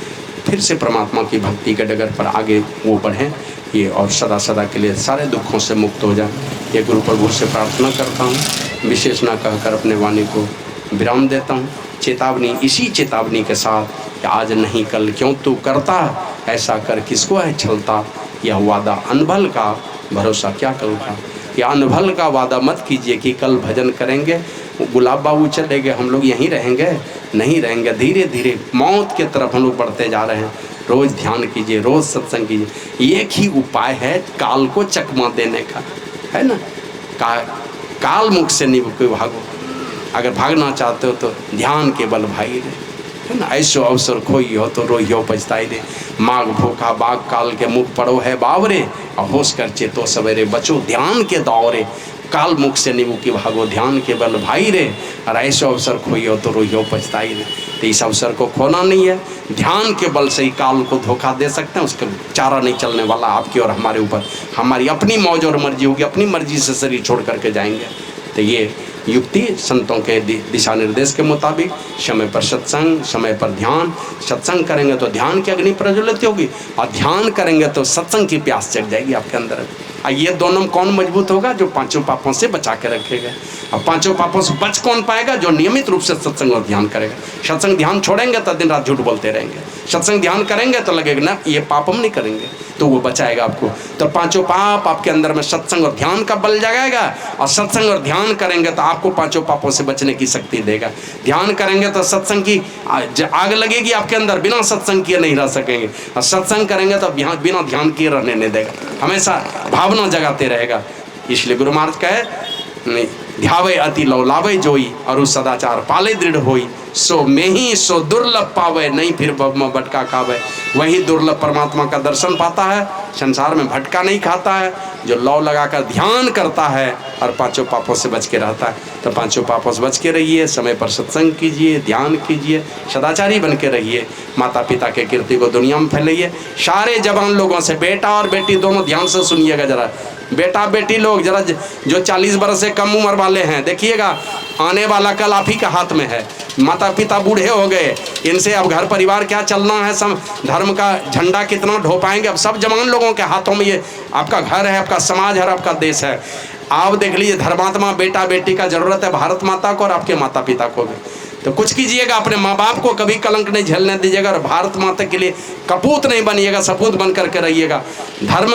फिर से परमात्मा की भक्ति के डगर पर आगे वो बढ़ें ये, और सदा सदा के लिए सारे दुखों से मुक्त हो जाए। ये गुरु प्रभु से प्रार्थना करता हूँ। विशेष ना कहकर अपने वाणी को विराम देता हूँ। चेतावनी, इसी चेतावनी के साथ कि आज नहीं कल क्यों तू करता, ऐसा कर किसको है छलता। यह वादा अनभल का, भरोसा क्या कल का। यह अनभल का वादा मत कीजिए कि कल भजन करेंगे, गुलाब बाबू चले गए, हम लोग यहीं रहेंगे, नहीं रहेंगे। धीरे धीरे मौत के तरफ हम लोग बढ़ते जा रहे हैं। रोज़ ध्यान कीजिए, रोज़ सत्संग कीजिए। एक ही उपाय है काल को चकमा देने का, है ना। काल मुख से नहीं भागो, अगर भागना चाहते हो तो ध्यान के बल भाई रे, है ना। ऐसो अवसर खोई हो तो रोहियो पछताई दे। माघ भूखा बाघ काल के मुख पड़ो है बावरे, और होश कर चेतो सवेरे बचो ध्यान के दौरे। काल मुख से निमु की भागो ध्यान के बल भाई रे, और ऐसे अवसर खोइयो तो रोहियो पछताई रे। तो इस अवसर को खोना नहीं है, ध्यान के बल से ही काल को धोखा दे सकते हैं। उसका चारा नहीं चलने वाला आपकी और हमारे ऊपर। हमारी अपनी मौज और मर्जी होगी, अपनी मर्जी से शरीर छोड़ करके जाएंगे। तो ये युक्ति संतों के दिशा निर्देश के मुताबिक समय पर सत्संग, समय पर ध्यान। सत्संग करेंगे तो ध्यान की अग्नि प्रज्वलित होगी, और ध्यान करेंगे तो सत्संग की प्यास जग जाएगी आपके अंदर। और ये दोनों कौन मजबूत होगा? जो पांचों पापों से बचा के रखेगा। और पांचों पापों से बच कौन पाएगा? जो नियमित रूप से सत्संग और ध्यान करेगा। सत्संग ध्यान छोड़ेंगे तो दिन रात झूठ बोलते रहेंगे। सत्संग ध्यान करेंगे तो लगेगा ना ये पाप हम नहीं करेंगे, तो वो बचाएगा आपको। तो पांचों पाप आपके अंदर में सत्संग और ध्यान का बल जगाएगा, और सत्संग और ध्यान करेंगे तो आपको पांचों पापों से बचने की शक्ति देगा। ध्यान करेंगे तो सत्संग की आग लगेगी आपके अंदर, बिना सत्संग किए नहीं रह सकेंगे। और सत्संग करेंगे तो बिना ध्यान किए रहने नहीं देगा, हमेशा भावना जगाते रहेगा। इसलिए गुरु महाराज कहे ध्यावे अति लौलावे जोई और उस सदाचार पाले दृढ़ होई, सो में ही सो दुर्लभ पावे नहीं फिर भटका खावे। वही दुर्लभ परमात्मा का दर्शन पाता है, संसार में भटका नहीं खाता है, जो लौ लगाकर ध्यान करता है और पांचों पापों से बच के रहता है। तो पांचों पापों से बच के रहिए, समय पर सत्संग कीजिए, ध्यान कीजिए, सदाचारी बन के रहिए, माता पिता के कीर्ति को दुनिया में फैलाइए। सारे जवान लोगों से, बेटा और बेटी दोनों ध्यान से सुनिएगा जरा, बेटा बेटी लोग जरा, जो 40 वर्ष से कम उम्र वाले हैं, देखिएगा आने वाला कल आप ही के हाथ में है। माता पिता बूढ़े हो गए, इनसे अब घर परिवार क्या चलना है, सब धर्म का झंडा कितना ढो पाएंगे, अब सब जवान लोगों के हाथों में ये आपका घर है, आपका समाज है, आपका देश है। आप देख लीजिए, धर्मात्मा बेटा बेटी का जरूरत है भारत माता को और आपके माता पिता को भी। तो कुछ कीजिएगा, अपने माँ बाप को कभी कलंक नहीं झेलने दीजिएगा और भारत माता के लिए कपूत नहीं बनिएगा, सपूत बन करके रहिएगा। धर्म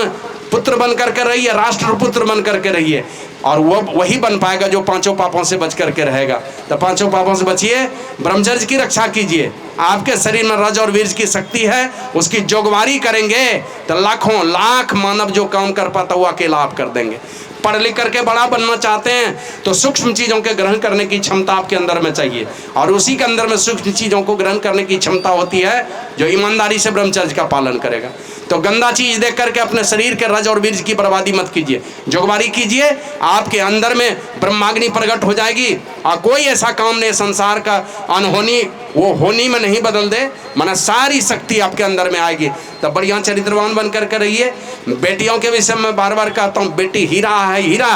पुत्र बन करके रहिए, राष्ट्र पुत्र बन करके रहिए, और वो वही बन पाएगा जो पांचों पापों से बच करके रहेगा। तो पांचों पापों से बचिए, ब्रह्मचर्य की रक्षा कीजिए। आपके शरीर में रज और वीर्य की शक्ति है, उसकी जोगवारी करेंगे तो लाखों लाख मानव जो काम कर पाता वो अकेला आप कर देंगे। पढ़ लिख करके बड़ा बनना चाहते हैं तो सूक्ष्म चीज़ों के ग्रहण करने की क्षमता आपके अंदर में चाहिए, और उसी के अंदर में सूक्ष्म चीज़ों को ग्रहण करने की क्षमता होती है जो ईमानदारी से ब्रह्मचर्य का पालन करेगा। तो गंदा चीज़ देख करके अपने शरीर के रज और वीर्य की बर्बादी मत कीजिए, जोगवारी कीजिए। आपके अंदर में ब्रह्माग्नि प्रकट हो जाएगी और कोई ऐसा काम नहीं संसार का अनहोनी वो होनी में नहीं बदल दे, माना सारी शक्ति आपके अंदर में आएगी। तो बढ़िया चरित्रवान बन करके रहिए। बेटियों के विषय में बार बार कहता हूँ, बेटी हीरा है हीरा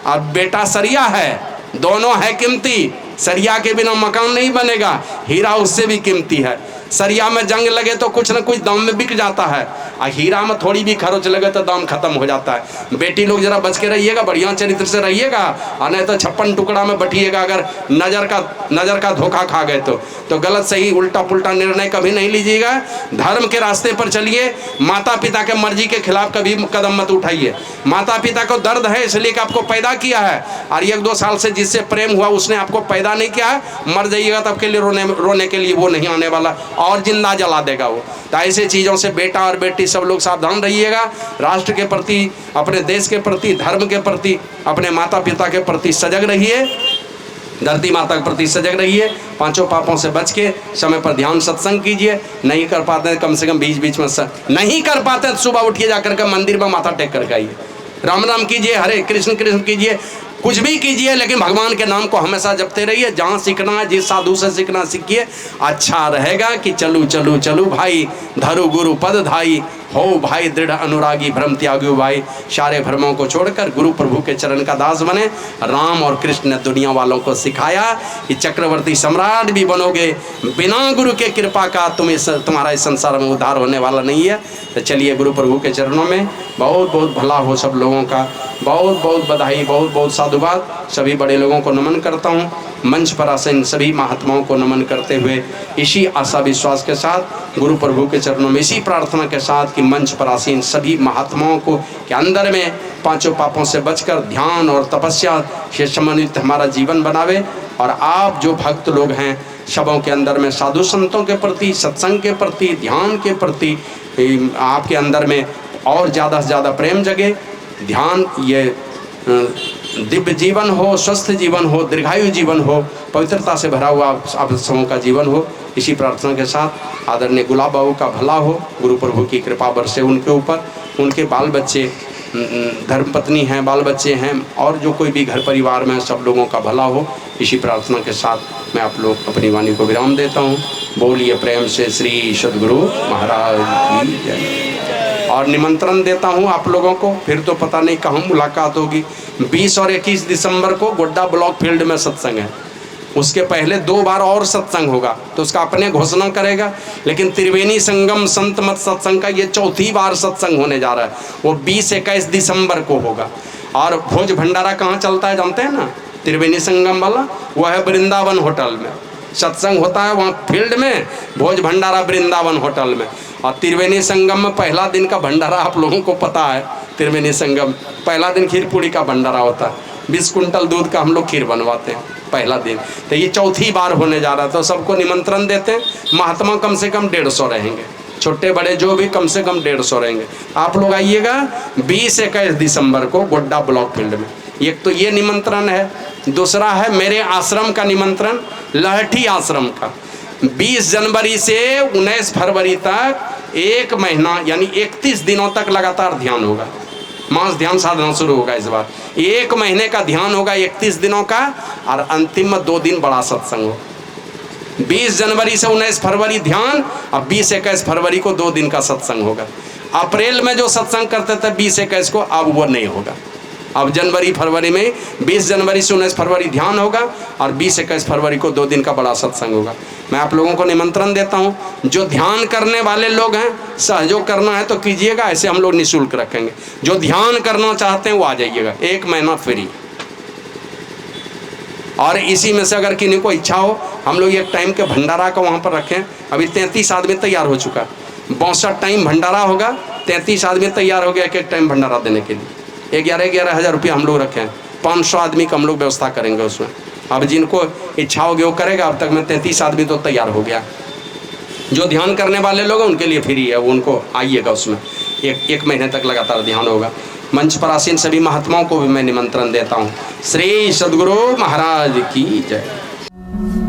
और बेटा सरिया है, दोनों है कीमती। सरिया के बिना मकान नहीं बनेगा, हीरा उससे भी कीमती है। सरिया में जंग लगे तो कुछ न कुछ दाम में बिक जाता है, और हीरा में थोड़ी भी खर्च लगे तो दाम खत्म हो जाता है। बेटी लोग जरा बच के रहिएगा, बढ़िया चरित्र से रहिएगा, और नहीं तो 56 टुकड़ा में बैठिएगा अगर नज़र का धोखा खा गए तो गलत सही उल्टा पुल्टा निर्णय कभी नहीं लीजिएगा। धर्म के रास्ते पर चलिए, माता पिता के मर्जी के खिलाफ कभी कदम मत उठाइए। माता पिता को दर्द है इसलिए कि आपको पैदा किया है, और 1-2 साल से जिससे प्रेम हुआ उसने आपको पैदा नहीं किया है, मर जाइएगा तब के लिए रोने के लिए वो नहीं आने वाला और जिंदा जला देगा वो। तो ऐसे चीज़ों से बेटा और बेटी सब लोग सावधान रहिएगा। राष्ट्र के प्रति, अपने देश के प्रति, धर्म के प्रति, अपने माता पिता के प्रति सजग रहिए, धरती माता के प्रति सजग रहिए। पांचों पापों से बच के समय पर ध्यान सत्संग कीजिए। नहीं कर पाते हैं कम से कम बीच में नहीं कर पाते हैं सुबह उठिए जाकर के मंदिर में माथा टेक करके आइए, राम राम कीजिए, हरे कृष्ण कृष्ण कीजिए, कुछ भी कीजिए, लेकिन भगवान के नाम को हमेशा जपते रहिए। जहाँ सीखना है जिस साधु से सीखना सीखिए। अच्छा रहेगा कि चलू चलू चलू भाई, धरु गुरु पद धाई, हो भाई दृढ़ अनुरागी भ्रम त्यागी भाई। सारे भ्रमों को छोड़कर गुरु प्रभु के चरण का दास बने। राम और कृष्ण ने दुनिया वालों को सिखाया कि चक्रवर्ती सम्राट भी बनोगे, बिना गुरु के कृपा का तुम्हारा इस संसार में उद्धार होने वाला नहीं है। तो चलिए गुरु प्रभु के चरणों में बहुत बहुत भला हो सब लोगों का। बहुत बहुत बधाई, बहुत बहुत साधुवाद। सभी बड़े लोगों को नमन करता हूँ। मंच पर आसीन सभी महात्माओं को नमन करते हुए इसी आशा विश्वास के साथ गुरु प्रभु के चरणों में इसी प्रार्थना के साथ कि मंच पर आसीन सभी महात्माओं को के अंदर में पांचों पापों से बचकर ध्यान और तपस्या से समन्वित हमारा जीवन बनावे। और आप जो भक्त लोग हैं सबों के अंदर में साधु संतों के प्रति, सत्संग के प्रति, ध्यान के प्रति आपके अंदर में और ज़्यादा से ज़्यादा प्रेम जगे। ध्यान ये दिव्य जीवन हो, स्वस्थ जीवन हो, दीर्घायु जीवन हो, पवित्रता से भरा हुआ आप सबों का जीवन हो। इसी प्रार्थना के साथ आदरणीय गुलाब बाबू का भला हो, गुरु प्रभु की कृपा बरसे उनके ऊपर, उनके बाल बच्चे, धर्मपत्नी हैं, बाल बच्चे हैं, और जो कोई भी घर परिवार में सब लोगों का भला हो। इसी प्रार्थना के साथ मैं आप लोग अपनी वाणी को विराम देता हूँ। बोलिए प्रेम से श्री सद्गुरु महाराज की जय। और निमंत्रण देता हूँ आप लोगों को, फिर तो पता नहीं कहाँ मुलाकात होगी। 20 और 21 दिसंबर को गोड्डा ब्लॉक फील्ड में सत्संग है। उसके पहले 2 बार और सत्संग होगा तो उसका अपने घोषणा करेगा। लेकिन त्रिवेणी संगम संत मत सत्संग का ये 4थी बार सत्संग होने जा रहा है। वो 20-21 दिसंबर को होगा। और भोज भंडारा कहाँ चलता है जानते हैं ना? त्रिवेणी संगम वाला, वह है वृंदावन होटल में सत्संग होता है, वहाँ फील्ड में। भोज भंडारा वृंदावन होटल में। और त्रिवेणी संगम में पहला दिन का भंडारा आप लोगों को पता है। त्रिवेणी संगम पहला दिन खीर पूड़ी का भंडारा होता है। 20 कुंटल दूध का हम लोग खीर बनवाते हैं पहला दिन। तो ये 4थी बार होने जा रहा है। तो सबको निमंत्रण देते हैं। महात्मा कम से कम 150 रहेंगे। छोटे बड़े जो भी कम से कम 150 रहेंगे। आप लोग आइएगा 20-21 दिसंबर को गोड्डा ब्लॉक फील्ड में। एक तो ये निमंत्रण है, दूसरा है मेरे आश्रम का निमंत्रण, लहठी आश्रम का। 20 जनवरी से 19 फरवरी तक 1 महीना यानी 31 दिनों तक लगातार ध्यान होगा। मास ध्यान साधना शुरू होगा इस बार। 1 महीने का ध्यान होगा 31 दिनों का, और अंतिम में 2 दिन बड़ा सत्संग हो। 20 जनवरी से 19 फरवरी ध्यान, और 20-21 फरवरी को 2 दिन का सत्संग होगा। अप्रैल में जो सत्संग करते थे 20-21 को, अब वो नहीं होगा। अब जनवरी फरवरी में 20 जनवरी से 19 फरवरी ध्यान होगा, और 20-21 फरवरी को 2 दिन का बड़ा सत्संग होगा। मैं आप लोगों को निमंत्रण देता हूं, जो ध्यान करने वाले लोग हैं सहयोग करना है तो कीजिएगा, ऐसे हम लोग निःशुल्क रखेंगे। जो ध्यान करना चाहते हैं वो आ जाइएगा, 1 महीना फ्री। और इसी में से अगर किन्हीं को इच्छा हो, हम लोग एक टाइम के भंडारा का वहाँ पर रखें। अभी 33 आदमी तैयार हो चुका, 62 टाइम भंडारा होगा, 33 आदमी तैयार हो गया एक टाइम भंडारा देने के लिए। 11-11 हज़ार रुपया हम लोग रखें, 500 आदमी का हम लोग व्यवस्था करेंगे उसमें। अब जिनको इच्छा होगी वो करेगा। अब तक में 33 आदमी तो तैयार हो गया। जो ध्यान करने वाले लोग हैं उनके लिए फ्री है, उनको आइएगा उसमें। एक महीने तक लगातार ध्यान होगा। मंच पर आसीन सभी महात्माओं को भी मैं निमंत्रण देता हूँ। श्री सद्गुरु महाराज की जय।